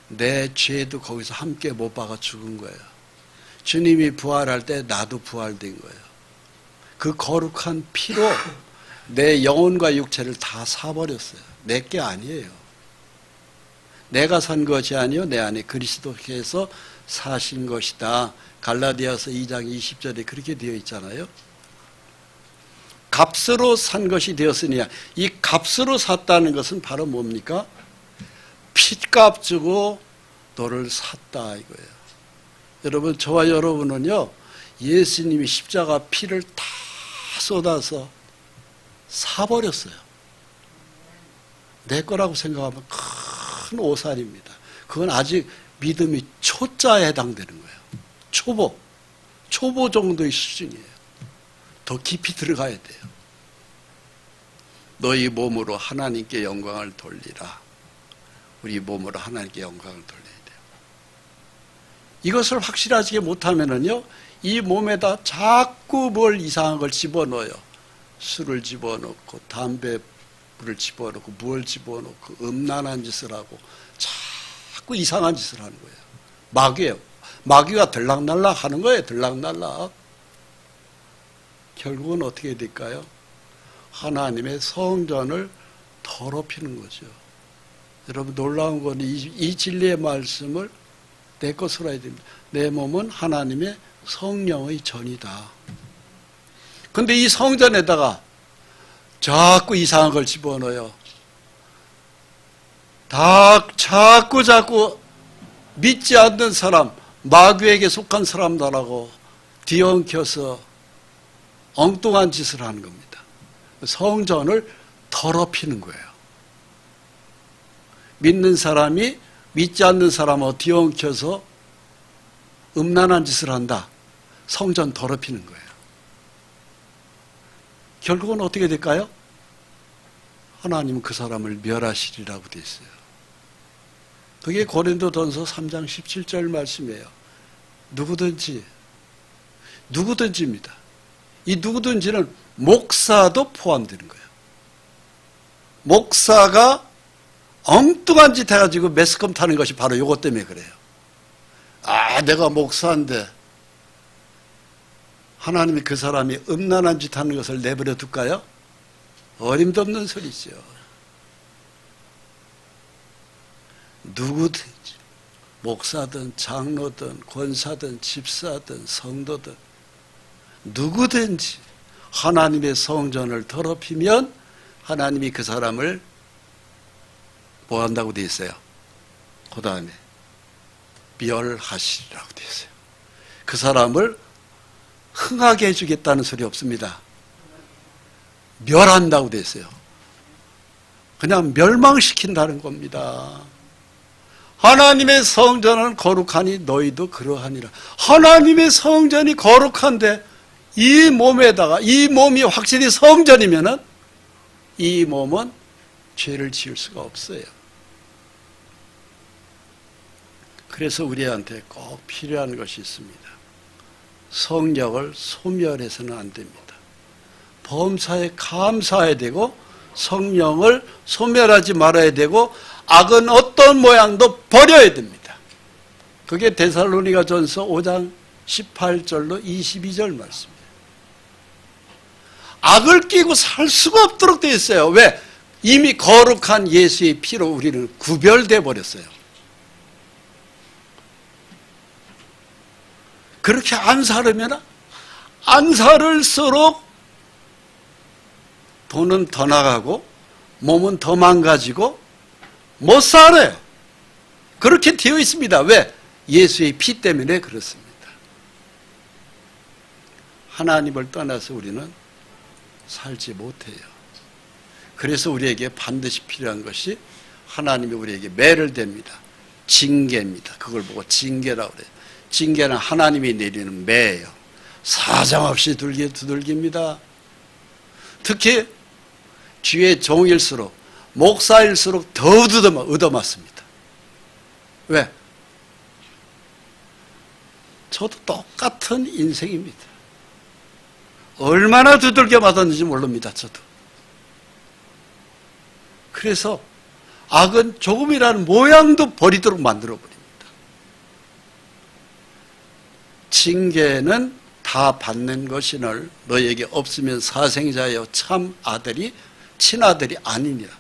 Speaker 1: 내 죄도 거기서 함께 못 박아 죽은 거예요. 주님이 부활할 때 나도 부활된 거예요. 그 거룩한 피로 내 영혼과 육체를 다 사버렸어요. 내 게 아니에요. 내가 산 것이 아니요 내 안에 그리스도께서 사신 것이다. 갈라디아서 2장 20절에 그렇게 되어 있잖아요. 값으로 산 것이 되었으니 이 값으로 샀다는 것은 바로 뭡니까? 핏값 주고 너를 샀다 이거예요. 여러분, 저와 여러분은요, 예수님이 십자가 피를 다 쏟아서 사버렸어요. 내 거라고 생각하면 큰 오산입니다. 그건 아직 믿음이 초자에 해당되는 거예요. 초보 정도의 수준이에요. 더 깊이 들어가야 돼요. 너희 몸으로 하나님께 영광을 돌리라. 우리 몸으로 하나님께 영광을 돌려야 돼요. 이것을 확실하게 못하면은요, 이 몸에다 자꾸 뭘 이상한 걸 집어넣어요. 술을 집어넣고 담배를 집어넣고 뭘 집어넣고 음란한 짓을 하고 자꾸 이상한 짓을 하는 거예요. 마귀예요. 마귀가 들락날락 하는 거예요. 들락날락. 결국은 어떻게 될까요? 하나님의 성전을 더럽히는 거죠. 여러분, 놀라운 건 이 진리의 말씀을 내 것으로 해야 됩니다. 내 몸은 하나님의 성령의 전이다. 근데 이 성전에다가 자꾸 이상한 걸 집어넣어요. 자꾸 믿지 않는 사람, 마귀에게 속한 사람들하고 뒤엉켜서 엉뚱한 짓을 하는 겁니다. 성전을 더럽히는 거예요. 믿는 사람이 믿지 않는 사람하고 뒤엉켜서 음란한 짓을 한다. 성전 더럽히는 거예요. 결국은 어떻게 될까요? 하나님은 그 사람을 멸하시리라고 되어 있어요. 그게 고린도전서 3장 17절 말씀이에요. 누구든지입니다. 이 누구든지는 목사도 포함되는 거예요. 목사가 엉뚱한 짓 해가지고 매스컴 타는 것이 바로 이것 때문에 그래요. 내가 목사인데 하나님이 그 사람이 음란한 짓 하는 것을 내버려 둘까요? 어림도 없는 소리죠. 누구든지 목사든 장로든 권사든 집사든 성도든 누구든지 하나님의 성전을 더럽히면 하나님이 그 사람을 뭐 한다고 되어 있어요? 그 다음에 멸하시리라고 되어 있어요. 그 사람을 흥하게 해주겠다는 소리 없습니다. 멸한다고 되어 있어요. 그냥 멸망시킨다는 겁니다. 하나님의 성전은 거룩하니 너희도 그러하니라. 하나님의 성전이 거룩한데 이 몸에다가, 이 몸이 확실히 성전이면은 이 몸은 죄를 지을 수가 없어요. 그래서 우리한테 꼭 필요한 것이 있습니다. 성령을 소멸해서는 안 됩니다. 범사에 감사해야 되고 성령을 소멸하지 말아야 되고 악은 어떤 모양도 버려야 됩니다. 그게 데살로니가전서 5장 18절로 22절 말씀이에요. 악을 끼고 살 수가 없도록 되어 있어요. 왜? 이미 거룩한 예수의 피로 우리는 구별돼 버렸어요. 그렇게 안 살으면 안 살을수록 돈은 더 나가고 몸은 더 망가지고 못 살아요. 그렇게 되어 있습니다. 왜? 예수의 피 때문에 그렇습니다. 하나님을 떠나서 우리는 살지 못해요. 그래서 우리에게 반드시 필요한 것이 하나님이 우리에게 매를 댑니다. 징계입니다. 그걸 보고 징계라고 그래요. 징계는 하나님이 내리는 매예요. 사정없이 두들깁니다. 특히 주의 종일수록, 목사일수록 더 얻어맞습니다. 왜? 저도 똑같은 인생입니다. 얼마나 두들겨 맞았는지 모릅니다. 저도. 그래서 악은 조금이라는 모양도 버리도록 만들어버립니다. 징계는 다 받는 것이늘 너에게 없으면 사생자여 참 아들이 친아들이 아니니라.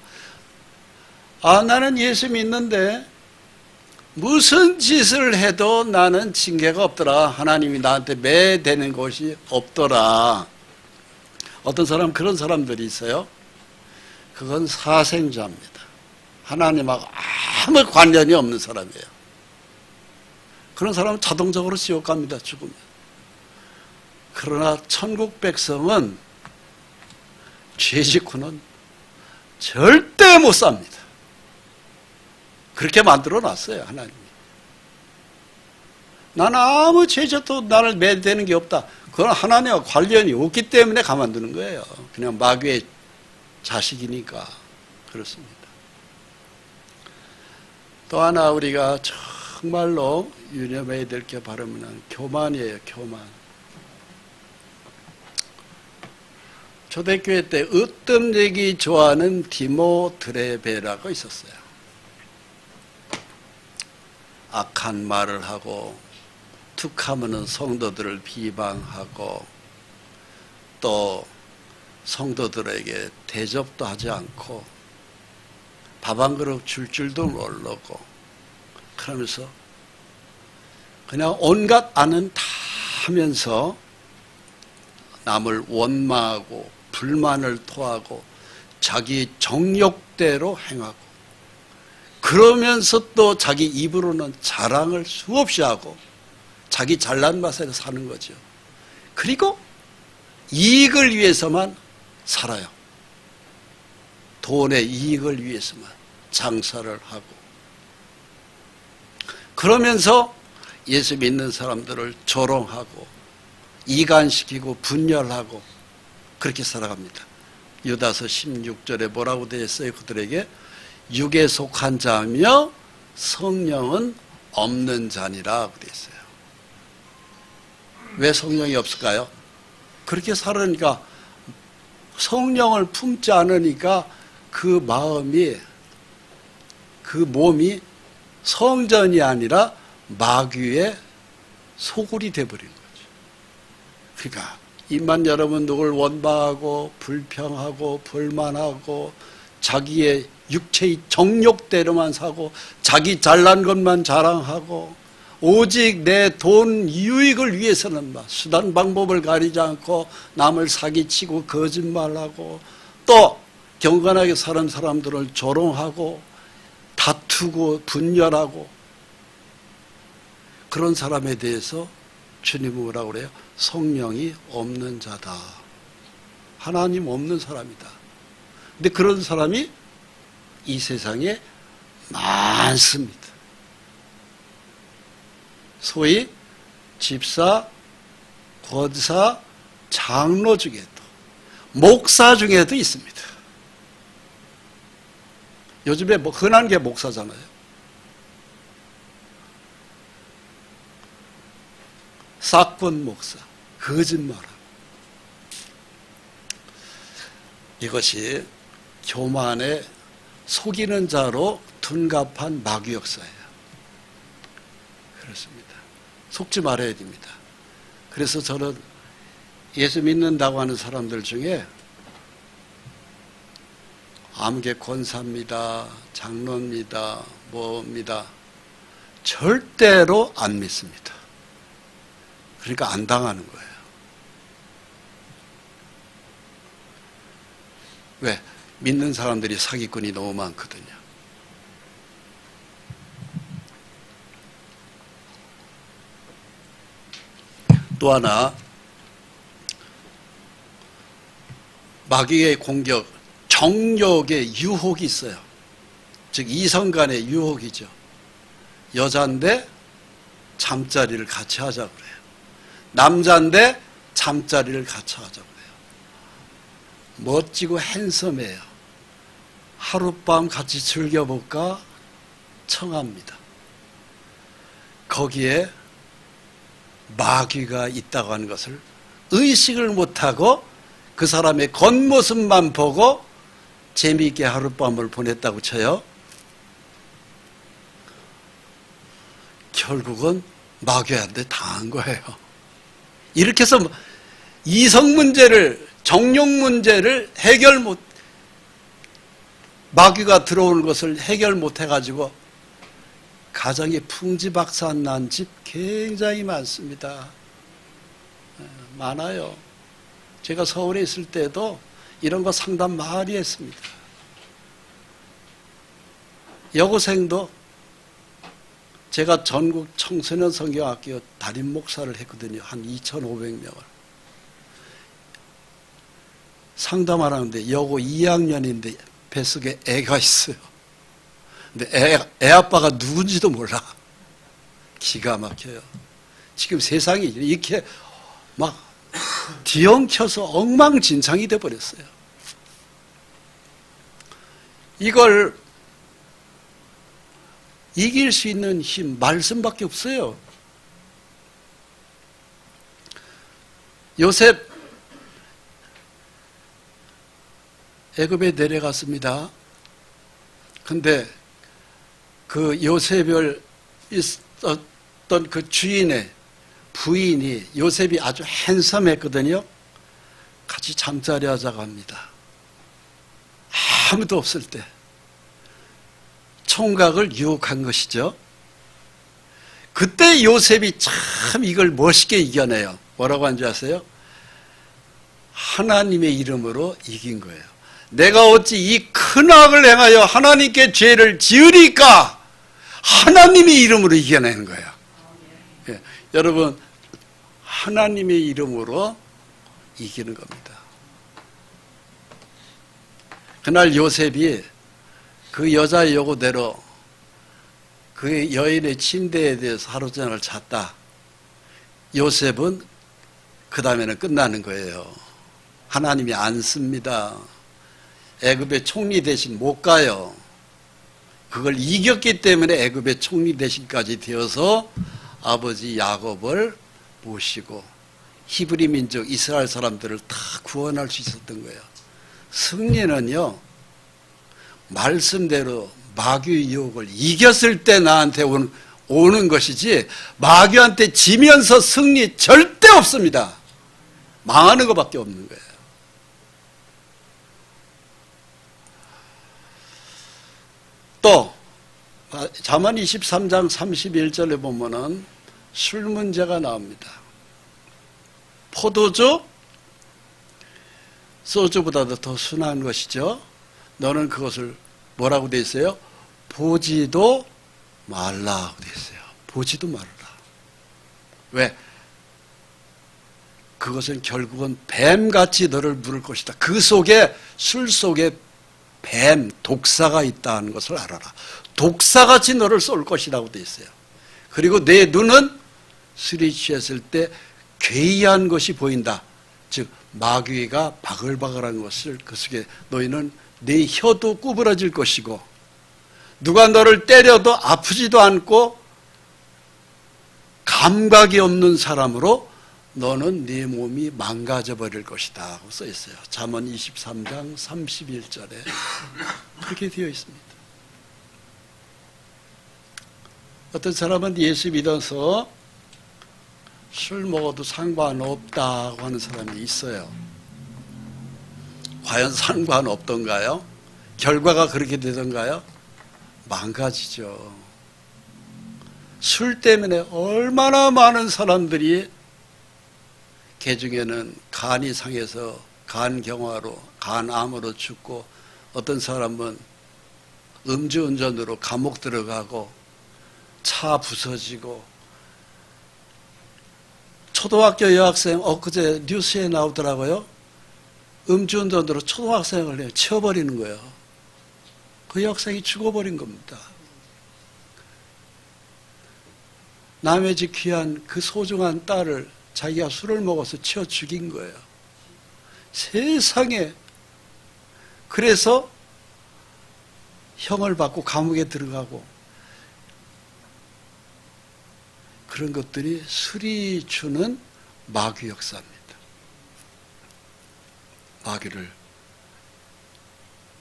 Speaker 1: 나는 예수 믿는데 무슨 짓을 해도 나는 징계가 없더라. 하나님이 나한테 매대는 것이 없더라. 어떤 사람 그런 사람들이 있어요. 그건 사생자입니다. 하나님하고 아무 관련이 없는 사람이에요. 그런 사람은 자동적으로 지옥 갑니다. 죽으면. 그러나 천국 백성은 죄 짓고는 절대 못 삽니다. 그렇게 만들어 놨어요. 하나님이. 나는 아무 죄 져도 나를 매대는 게 없다. 그건 하나님과 관련이 없기 때문에 가만두는 거예요. 그냥 마귀의 자식이니까 그렇습니다. 또 하나 우리가 정말로 유념해야 될 게 바르면 교만이에요. 교만. 초대교회 때 으뜸내기 좋아하는 디모드레베라고 있었어요. 악한 말을 하고 툭하면은 성도들을 비방하고 또 성도들에게 대접도 하지 않고 밥 한 그릇 줄 줄도 모르고 그러면서 그냥 온갖 안은 다 하면서 남을 원망하고 불만을 토하고 자기 정욕대로 행하고 그러면서 또 자기 입으로는 자랑을 수없이 하고 자기 잘난 맛에 사는 거죠. 그리고 이익을 위해서만 살아요. 돈의 이익을 위해서만 장사를 하고 그러면서 예수 믿는 사람들을 조롱하고 이간시키고 분열하고 그렇게 살아갑니다. 유다서 16절에 뭐라고 되어 있어요? 그들에게 육에 속한 자며 성령은 없는 자니라 되어 있어요. 왜 성령이 없을까요? 그렇게 살으니까 성령을 품지 않으니까 그 마음이 그 몸이 성전이 아니라 마귀의 소굴이 되어버린 거죠. 그러니까 입만 열으면 누굴 원망하고 불평하고 불만하고 자기의 육체의 정욕대로만 사고 자기 잘난 것만 자랑하고 오직 내 돈 유익을 위해서는 수단 방법을 가리지 않고 남을 사기치고 거짓말하고 또 경건하게 사는 사람들을 조롱하고 다투고 분열하고 그런 사람에 대해서 주님은 뭐라고 그래요? 성령이 없는 자다. 하나님 없는 사람이다. 근데 그런 사람이 이 세상에 많습니다. 소위 집사, 권사, 장로 중에도, 목사 중에도 있습니다. 요즘에 흔한 게 목사잖아요. 싹군 목사, 거짓말하고. 이것이 교만에 속이는 자로 둔갑한 마귀 역사예요. 그렇습니다. 속지 말아야 됩니다. 그래서 저는 예수 믿는다고 하는 사람들 중에 아무개 권사입니다, 장로입니다, 뭐입니다, 절대로 안 믿습니다. 그러니까 안 당하는 거예요. 왜? 믿는 사람들이 사기꾼이 너무 많거든요. 또 하나, 마귀의 공격, 정욕의 유혹이 있어요. 즉 이성 간의 유혹이죠. 여자인데 잠자리를 같이 하자고 그래요. 남자인데 잠자리를 같이 하자고 그래요. 멋지고 핸섬해요. 하룻밤 같이 즐겨볼까 청합니다. 거기에 마귀가 있다고 하는 것을 의식을 못하고 그 사람의 겉모습만 보고 재미있게 하룻밤을 보냈다고 쳐요. 결국은 마귀한테 당한 거예요. 이렇게 해서 이성 문제를, 정욕 문제를 마귀가 들어오는 것을 해결 못 해가지고 가정이 풍지박산 난 집 굉장히 많습니다. 많아요. 제가 서울에 있을 때도 이런 거 상담 많이 했습니다. 여고생도 제가 전국 청소년 성경학교 담임 목사를 했거든요. 한 2,500명을. 상담하는데 여고 2학년인데 뱃속에 애가 있어요. 근데 애 아빠가 누군지도 몰라. 기가 막혀요. 지금 세상이 이렇게 막 뒤엉켜서 엉망진창이 돼버렸어요. 이걸 이길 수 있는 힘, 말씀밖에 없어요. 요셉 애굽에 내려갔습니다. 근데 그 요셉을 있었던 그 주인의 부인이, 요셉이 아주 핸섬했거든요. 같이 잠자리 하자고 합니다. 아무도 없을 때 총각을 유혹한 것이죠. 그때 요셉이 참 이걸 멋있게 이겨내요. 뭐라고 하는지 아세요? 하나님의 이름으로 이긴 거예요. 내가 어찌 이 큰 악을 행하여 하나님께 죄를 지으리까? 하나님의 이름으로 이겨내는 거예요. 예, 여러분, 하나님의 이름으로 이기는 겁니다. 그날 요셉이 그 여자의 요구대로 그 여인의 침대에 대해서 하루 종일 잤다. 요셉은 그 다음에는 끝나는 거예요. 하나님이 안 씁니다. 애굽의 총리 대신 못 가요. 그걸 이겼기 때문에 애굽의 총리 대신까지 되어서 아버지 야곱을 모시고 히브리 민족 이스라엘 사람들을 다 구원할 수 있었던 거예요. 승리는요, 말씀대로 마귀의 유혹을 이겼을 때 나한테 오는 것이지, 마귀한테 지면서 승리 절대 없습니다. 망하는 것밖에 없는 거예요. 또 잠언 23장 31절에 보면은 술 문제가 나옵니다. 포도주, 소주보다도 더 순한 것이죠. 너는 그것을 뭐라고 돼 있어요? 보지도 말라고 돼 있어요. 보지도 말라. 왜? 그것은 결국은 뱀같이 너를 물을 것이다. 그 속에, 술 속에 뱀, 독사가 있다는 것을 알아라. 독사같이 너를 쏠 것이라고 되어 있어요. 그리고 내 눈은 술이 취했을 때 괴이한 것이 보인다. 즉 마귀가 바글바글한 것을 그 속에 너희는 네 혀도 구부러질 것이고 누가 너를 때려도 아프지도 않고 감각이 없는 사람으로 너는 네 몸이 망가져 버릴 것이다 하고 써 있어요. 잠언 23장 31절에 그렇게 되어 있습니다. 어떤 사람은 예수 믿어서 술 먹어도 상관없다고 하는 사람이 있어요. 과연 상관없던가요? 결과가 그렇게 되던가요? 망가지죠. 술 때문에 얼마나 많은 사람들이 개중에는 간이 상해서 간경화로 간암으로 죽고 어떤 사람은 음주운전으로 감옥 들어가고 차 부서지고 초등학교 여학생 엊그제 뉴스에 나오더라고요. 음주운전으로 초등학생을 치워버리는 거예요. 그 여학생이 죽어버린 겁니다. 남의 집 귀한 그 소중한 딸을 자기가 술을 먹어서 치워 죽인 거예요. 세상에. 그래서 형을 받고 감옥에 들어가고 그런 것들이 술이 주는 마귀 역사입니다. 마귀를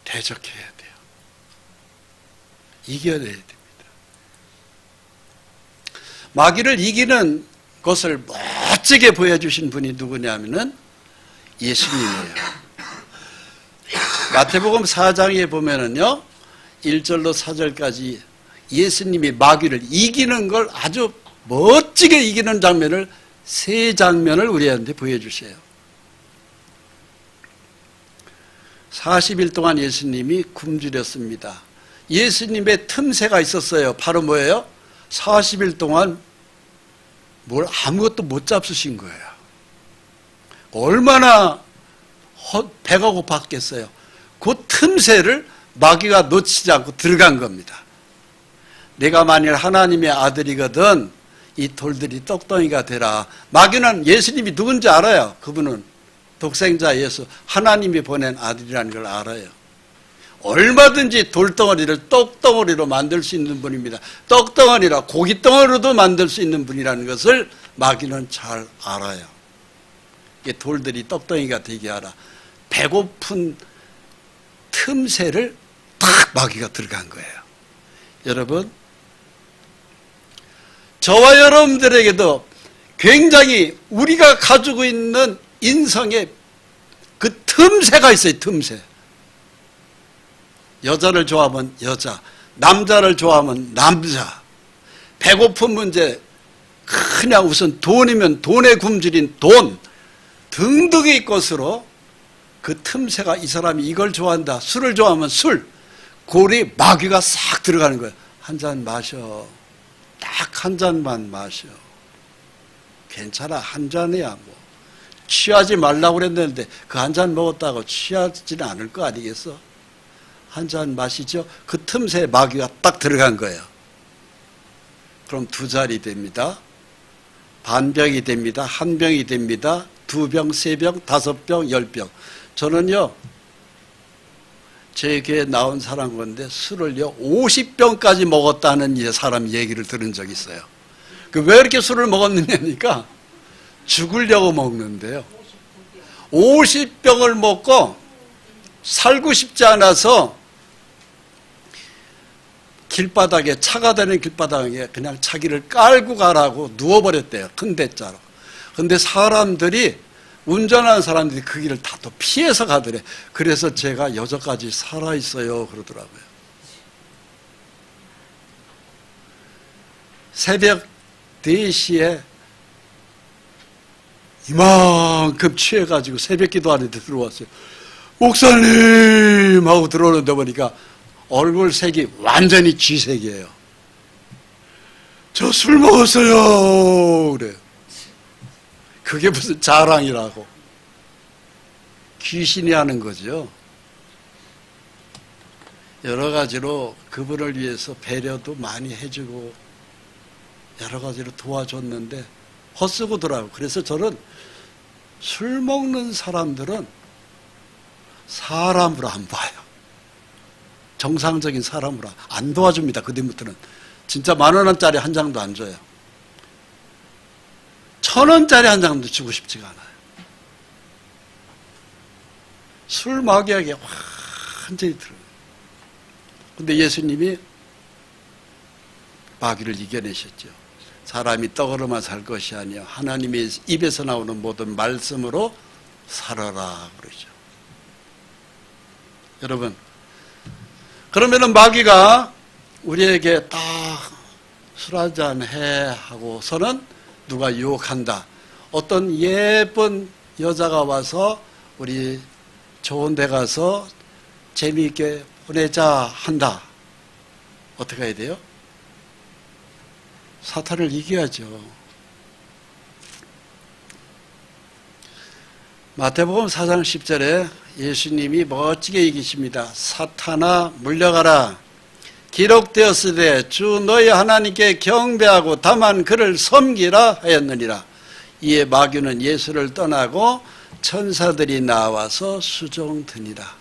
Speaker 1: 대적해야 돼요. 이겨내야 됩니다. 마귀를 이기는 것을 멋지게 보여주신 분이 누구냐면은 예수님이에요. 마태복음 4장에 보면은요, 1절로 4절까지 예수님이 마귀를 이기는 걸 아주 멋지게 이기는 장면을 세 장면을 우리한테 보여주세요. 40일 동안 예수님이 굶주렸습니다. 예수님의 틈새가 있었어요. 바로 뭐예요? 40일 동안 뭘 아무것도 못 잡수신 거예요. 얼마나 배가 고팠겠어요. 그 틈새를 마귀가 놓치지 않고 들어간 겁니다. 내가 만일 하나님의 아들이거든 이 돌들이 떡덩이가 되라. 마귀는 예수님이 누군지 알아요. 그분은 독생자 예수, 하나님이 보낸 아들이라는 걸 알아요. 얼마든지 돌덩어리를 떡덩어리로 만들 수 있는 분입니다. 떡덩어리라 고깃덩어리로도 만들 수 있는 분이라는 것을 마귀는 잘 알아요. 이 돌들이 떡덩이가 되게 하라. 배고픈 틈새를 딱 마귀가 들어간 거예요. 여러분, 저와 여러분들에게도 굉장히 우리가 가지고 있는 인성의 그 틈새가 있어요. 틈새. 여자를 좋아하면 여자, 남자를 좋아하면 남자, 배고픈 문제, 그냥 우선 돈이면 돈에 굶주린 돈 등등의 것으로 그 틈새가 이 사람이 이걸 좋아한다, 술을 좋아하면 술, 고리 마귀가 싹 들어가는 거예요. 한 잔 마셔. 딱 한 잔만 마셔. 괜찮아, 한 잔이야 뭐. 취하지 말라고 그랬는데 그 한 잔 먹었다고 취하지는 않을 거 아니겠어? 한 잔 마시죠. 그 틈새에 마귀가 딱 들어간 거예요. 그럼 두 잔이 됩니다. 반 병이 됩니다. 한 병이 됩니다. 두 병, 세 병, 다섯 병, 10병. 저는요, 제 교회에 나온 사람 건데 술을요 50병까지 먹었다는 사람 얘기를 들은 적이 있어요. 왜 이렇게 술을 먹었느냐니까 죽으려고 먹는데요. 50병을 먹고 살고 싶지 않아서 길바닥에, 차가 다니는 길바닥에 그냥 자기를 깔고 가라고 누워버렸대요. 큰 대자로. 근데 사람들이, 운전하는 사람들이 그 길을 다 또 피해서 가더래. 그래서 제가 여기까지 살아있어요 그러더라고요. 새벽 4시에 이만큼 취해가지고 새벽 기도하는데 들어왔어요. 목사님 하고 들어오는데 보니까 얼굴 색이 완전히 쥐색이에요. 저 술 먹었어요 그래요. 그게 무슨 자랑이라고. 귀신이 하는 거죠. 여러 가지로 그분을 위해서 배려도 많이 해주고 여러 가지로 도와줬는데 헛쓰고더라고. 그래서 저는 술 먹는 사람들은 사람으로 안 봐요. 정상적인 사람으로 안 도와줍니다. 그다음부터는 진짜 10,000원짜리 한 장도 안 줘요. 1,000원짜리 한 장도 주고 싶지가 않아요. 술 마귀에게 완전히 들어요. 근데 예수님이 마귀를 이겨내셨죠. 사람이 떡으로만 살 것이 아니요 하나님의 입에서 나오는 모든 말씀으로 살아라 그러죠. 여러분, 그러면은 마귀가 우리에게 딱 술 한잔 해 하고서는 누가 유혹한다. 어떤 예쁜 여자가 와서 우리 좋은 데 가서 재미있게 보내자 한다. 어떻게 해야 돼요? 사탄을 이겨야죠. 마태복음 4장 10절에 예수님이 멋지게 이기십니다. 사탄아 물러가라. 기록되었으되 주 너희 하나님께 경배하고 다만 그를 섬기라 하였느니라. 이에 마귀는 예수를 떠나고 천사들이 나와서 수종드니라.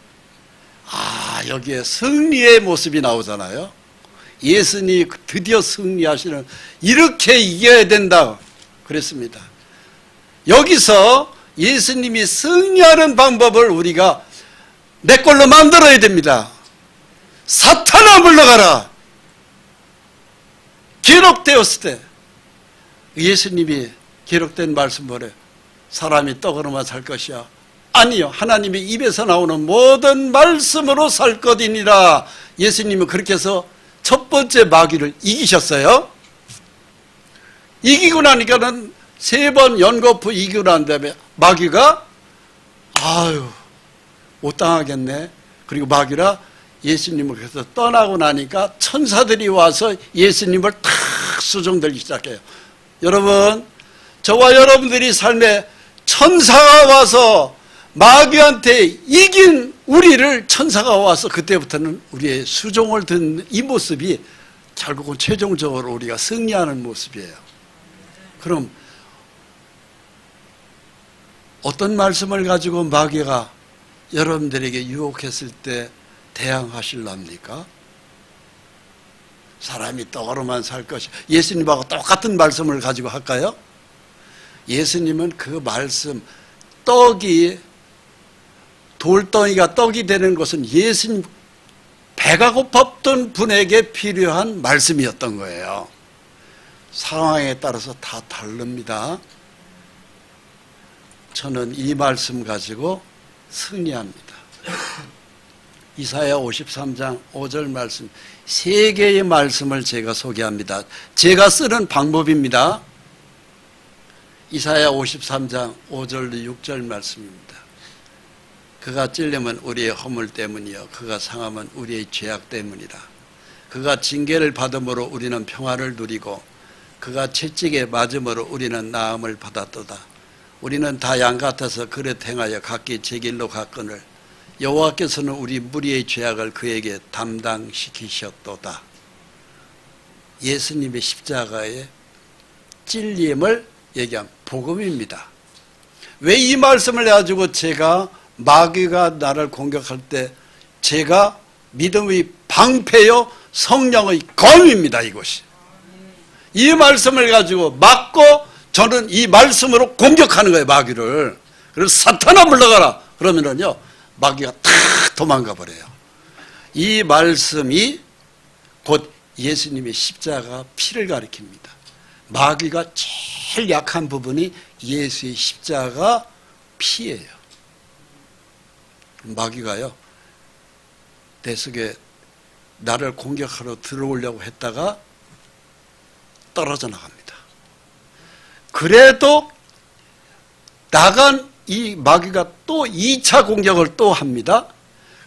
Speaker 1: 여기에 승리의 모습이 나오잖아요. 예수님이 드디어 승리하시는, 이렇게 이겨야 된다 그랬습니다. 여기서 예수님이 승리하는 방법을 우리가 내 걸로 만들어야 됩니다. 사탄아 물러가라. 기록되었을 때 예수님이 기록된 말씀 뭐래요? 사람이 떡으로만 살 것이야. 아니요. 하나님의 입에서 나오는 모든 말씀으로 살 것이니라. 예수님은 그렇게 해서 첫 번째 마귀를 이기셨어요. 이기고 나니까는 3번 연거푸 이기고 난 다음에 마귀가 못 당하겠네. 그리고 마귀라 예수님을 그래서 떠나고 나니까 천사들이 와서 예수님을 탁 수종들기 시작해요. 여러분, 저와 여러분들이 삶에 천사가 와서 마귀한테 이긴 우리를 천사가 와서 그때부터는 우리의 수종을 듣는 이 모습이 결국은 최종적으로 우리가 승리하는 모습이에요. 그럼 어떤 말씀을 가지고 마귀가 여러분들에게 유혹했을 때 대항하실랍니까? 사람이 떡으로만 살 것이, 예수님하고 똑같은 말씀을 가지고 할까요? 예수님은 그 말씀, 돌덩이가 떡이 되는 것은 예수님 배가 고팠던 분에게 필요한 말씀이었던 거예요. 상황에 따라서 다 다릅니다. 저는 이 말씀 가지고 승리합니다. 이사야 53장 5절 말씀, 3개의 말씀을 제가 소개합니다. 제가 쓰는 방법입니다. 이사야 53장 5절 6절 말씀입니다. 그가 찔림은 우리의 허물 때문이요 그가 상함은 우리의 죄악 때문이라. 그가 징계를 받음으로 우리는 평화를 누리고 그가 채찍에 맞음으로 우리는 나음을 받았도다. 우리는 다 양 같아서 그릇 행하여 각기 제 길로 갔거늘 여호와께서는 우리 무리의 죄악을 그에게 담당시키셨도다. 예수님의 십자가의 찔림을 얘기한 복음입니다. 왜 이 말씀을 가지고 제가 마귀가 나를 공격할 때 제가 믿음의 방패요 성령의 검입니다. 이것이. 이 말씀을 가지고 막고 저는 이 말씀으로 공격하는 거예요. 마귀를. 그래서 사탄아 물러가라. 그러면은요 마귀가 탁 도망가 버려요. 이 말씀이 곧 예수님의 십자가 피를 가리킵니다. 마귀가 제일 약한 부분이 예수의 십자가 피예요. 마귀가요 내 속에 나를 공격하러 들어오려고 했다가 떨어져 나갑니다. 그래도 나간 이 마귀가 또 2차 공격을 또 합니다.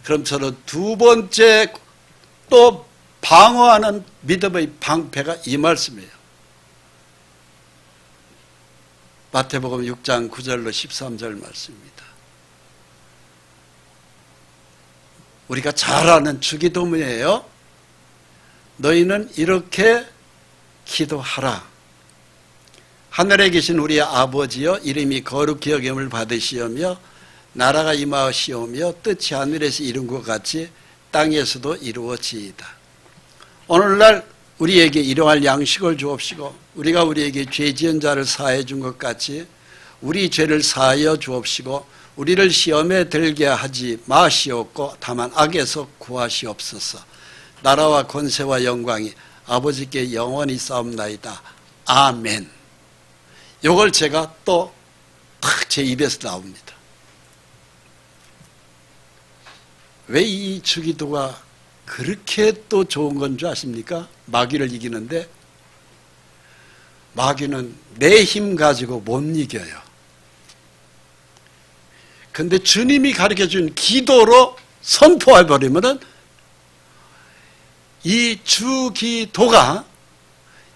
Speaker 1: 그럼 저는 두 번째 또 방어하는 믿음의 방패가 이 말씀이에요. 마태복음 6장 9절로 13절 말씀입니다. 우리가 잘 아는 주기도문이에요. 너희는 이렇게 기도하라. 하늘에 계신 우리 아버지여, 이름이 거룩히 여김을 받으시오며 나라가 임하시오며 뜻이 하늘에서 이룬 것 같이 땅에서도 이루어지이다. 오늘날 우리에게 일용할 양식을 주옵시고 우리가 우리에게 죄 지은 자를 사하여 준 것 같이 우리 죄를 사하여 주옵시고 우리를 시험에 들게 하지 마시옵고 다만 악에서 구하시옵소서. 나라와 권세와 영광이 아버지께 영원히 싸움나이다. 아멘. 이걸 제가 또 탁 제 입에서 나옵니다. 왜 이 주기도가 그렇게 또 좋은 건 줄 아십니까? 마귀를 이기는데 마귀는 내 힘 가지고 못 이겨요. 근데 주님이 가르쳐준 기도로 선포해버리면은 이 주기도가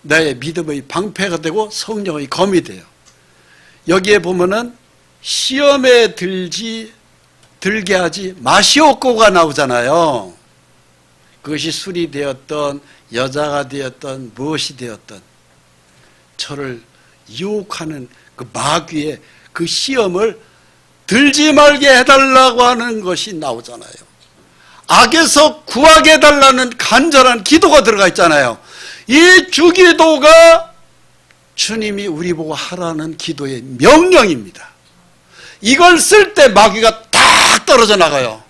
Speaker 1: 나의 믿음의 방패가 되고 성령의 검이 돼요. 여기에 보면은 시험에 들게 하지 마시옵고가 나오잖아요. 그것이 술이 되었던 여자가 되었던 무엇이 되었던 저를 유혹하는 그 마귀의 그 시험을 들지 말게 해달라고 하는 것이 나오잖아요. 악에서 구하게 해달라는 간절한 기도가 들어가 있잖아요. 이 주기도가 주님이 우리 보고 하라는 기도의 명령입니다. 이걸 쓸 때 마귀가 딱 떨어져 나가요.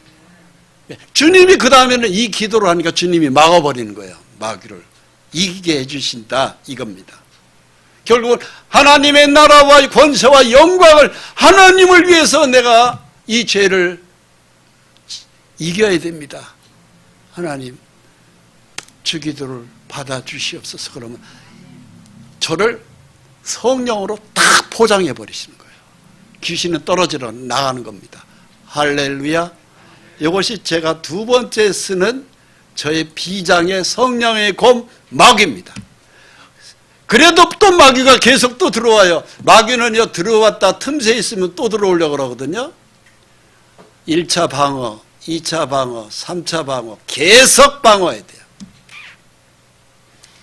Speaker 1: 주님이 그 다음에는 이 기도를 하니까 주님이 막아버리는 거예요. 마귀를 이기게 해주신다 이겁니다. 결국은 하나님의 나라와 권세와 영광을 하나님을 위해서 내가 이 죄를 이겨야 됩니다. 하나님 주기도를 받아주시옵소서. 그러면 저를 성령으로 딱 포장해 버리시는 거예요. 귀신은 떨어지러 나가는 겁니다. 할렐루야. 이것이 제가 두 번째 쓰는 저의 비장의 성령의 검 마귀입니다. 그래도 또 마귀가 계속 또 들어와요. 마귀는요, 들어왔다 틈새 있으면 또 들어오려고 그러거든요. 1차 방어, 2차 방어, 3차 방어, 계속 방어해야 돼요.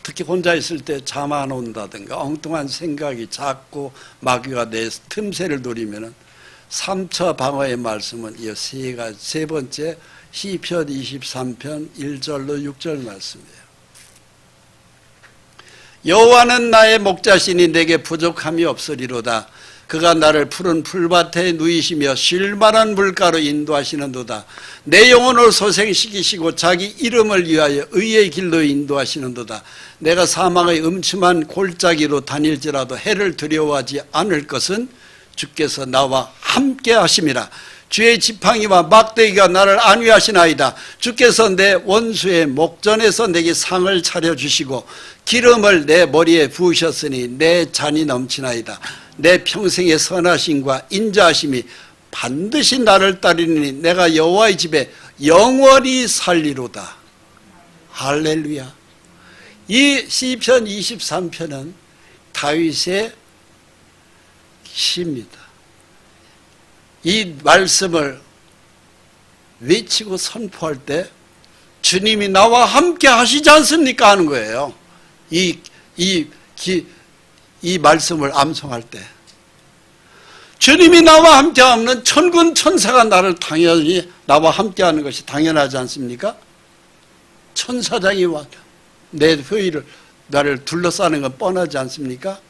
Speaker 1: 특히 혼자 있을 때 잠 안 온다든가 엉뚱한 생각이 자꾸 마귀가 내 틈새를 노리면은 3차 방어의 말씀은 이 세 번째 시편 23편 1절로 6절 말씀이에요. 여호와는 나의 목자시니 내게 부족함이 없으리로다. 그가 나를 푸른 풀밭에 누이시며 쉴만한 물가로 인도하시는도다. 내 영혼을 소생시키시고 자기 이름을 위하여 의의 길로 인도하시는도다. 내가 사망의 음침한 골짜기로 다닐지라도 해를 두려워하지 않을 것은 주께서 나와 함께 하심이라. 주의 지팡이와 막대기가 나를 안위하시나이다. 주께서 내 원수의 목전에서 내게 상을 차려주시고 기름을 내 머리에 부으셨으니 내 잔이 넘치나이다. 내 평생의 선하심과 인자하심이 반드시 나를 따르니 내가 여호와의 집에 영원히 살리로다. 할렐루야. 이 시편 23편은 다윗의 시입니다. 이 말씀을 외치고 선포할 때 주님이 나와 함께 하시지 않습니까? 하는 거예요. 이 말씀을 암송할 때 주님이 나와 함께 하면 천군 천사가 나를 당연히 나와 함께 하는 것이 당연하지 않습니까? 천사장이 와 내 회의를 나를 둘러싸는 건 뻔하지 않습니까?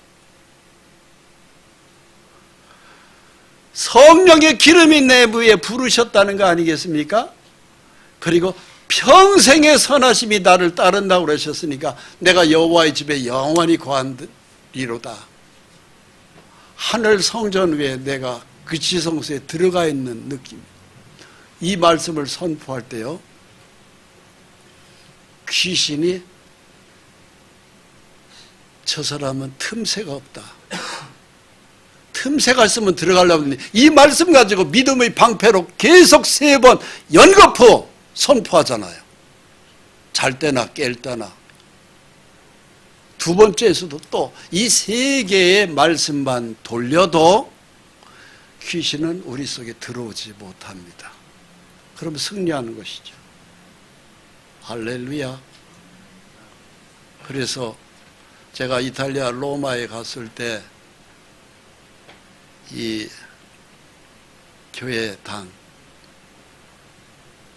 Speaker 1: 성령의 기름이 내 부에 부르셨다는 거 아니겠습니까? 그리고 평생의 선하심이 나를 따른다고 그러셨으니까 내가 여호와의 집에 영원히 거하리로다. 하늘 성전 위에 내가 그 지성소에 들어가 있는 느낌. 이 말씀을 선포할 때요, 귀신이 저 사람은 틈새가 없다. 틈새가 있으면 들어가려고 하는데 이 말씀 가지고 믿음의 방패로 계속 3번 연거푸 선포하잖아요. 잘 때나 깰 때나. 두 번째에서도 또 이 3개의 말씀만 돌려도 귀신은 우리 속에 들어오지 못합니다. 그럼 승리하는 것이죠. 할렐루야. 그래서 제가 이탈리아 로마에 갔을 때 이 교회당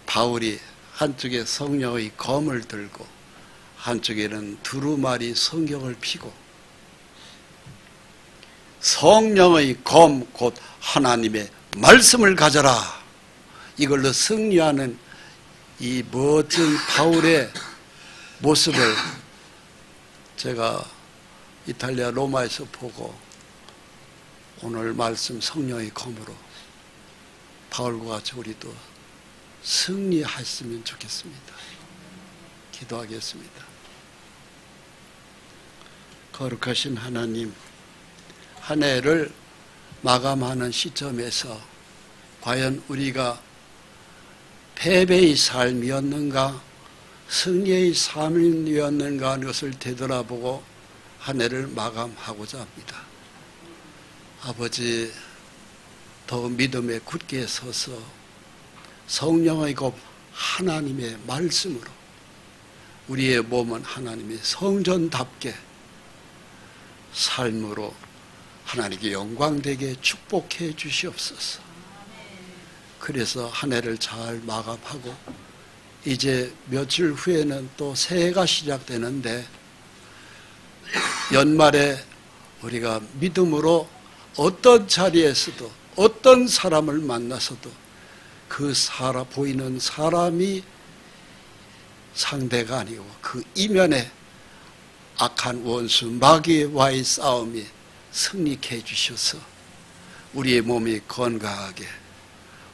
Speaker 1: 바울이 한쪽에 성령의 검을 들고 한쪽에는 두루마리 성경을 피고 성령의 검 곧 하나님의 말씀을 가져라, 이걸로 승리하는 이 멋진 바울의 모습을 제가 이탈리아 로마에서 보고 오늘 말씀 성령의 검으로 바울과 같이 우리도 승리했으면 좋겠습니다. 기도하겠습니다. 거룩하신 하나님, 한 해를 마감하는 시점에서 과연 우리가 패배의 삶이었는가 승리의 삶이었는가 하는 것을 되돌아보고 한 해를 마감하고자 합니다. 아버지, 더 믿음에 굳게 서서 성령의 검 하나님의 말씀으로 우리의 몸은 하나님의 성전답게 삶으로 하나님께 영광되게 축복해 주시옵소서. 그래서 한 해를 잘 마감하고 이제 며칠 후에는 또 새해가 시작되는데 연말에 우리가 믿음으로 어떤 자리에서도 어떤 사람을 만나서도 그 보이는 사람이 상대가 아니고 그 이면에 악한 원수 마귀와의 싸움이 승리케 해주셔서 우리의 몸이 건강하게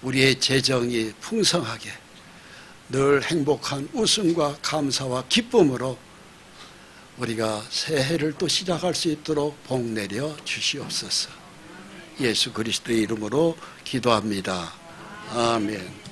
Speaker 1: 우리의 재정이 풍성하게 늘 행복한 웃음과 감사와 기쁨으로 우리가 새해를 또 시작할 수 있도록 복 내려 주시옵소서. 예수 그리스도의 이름으로 기도합니다. 아멘.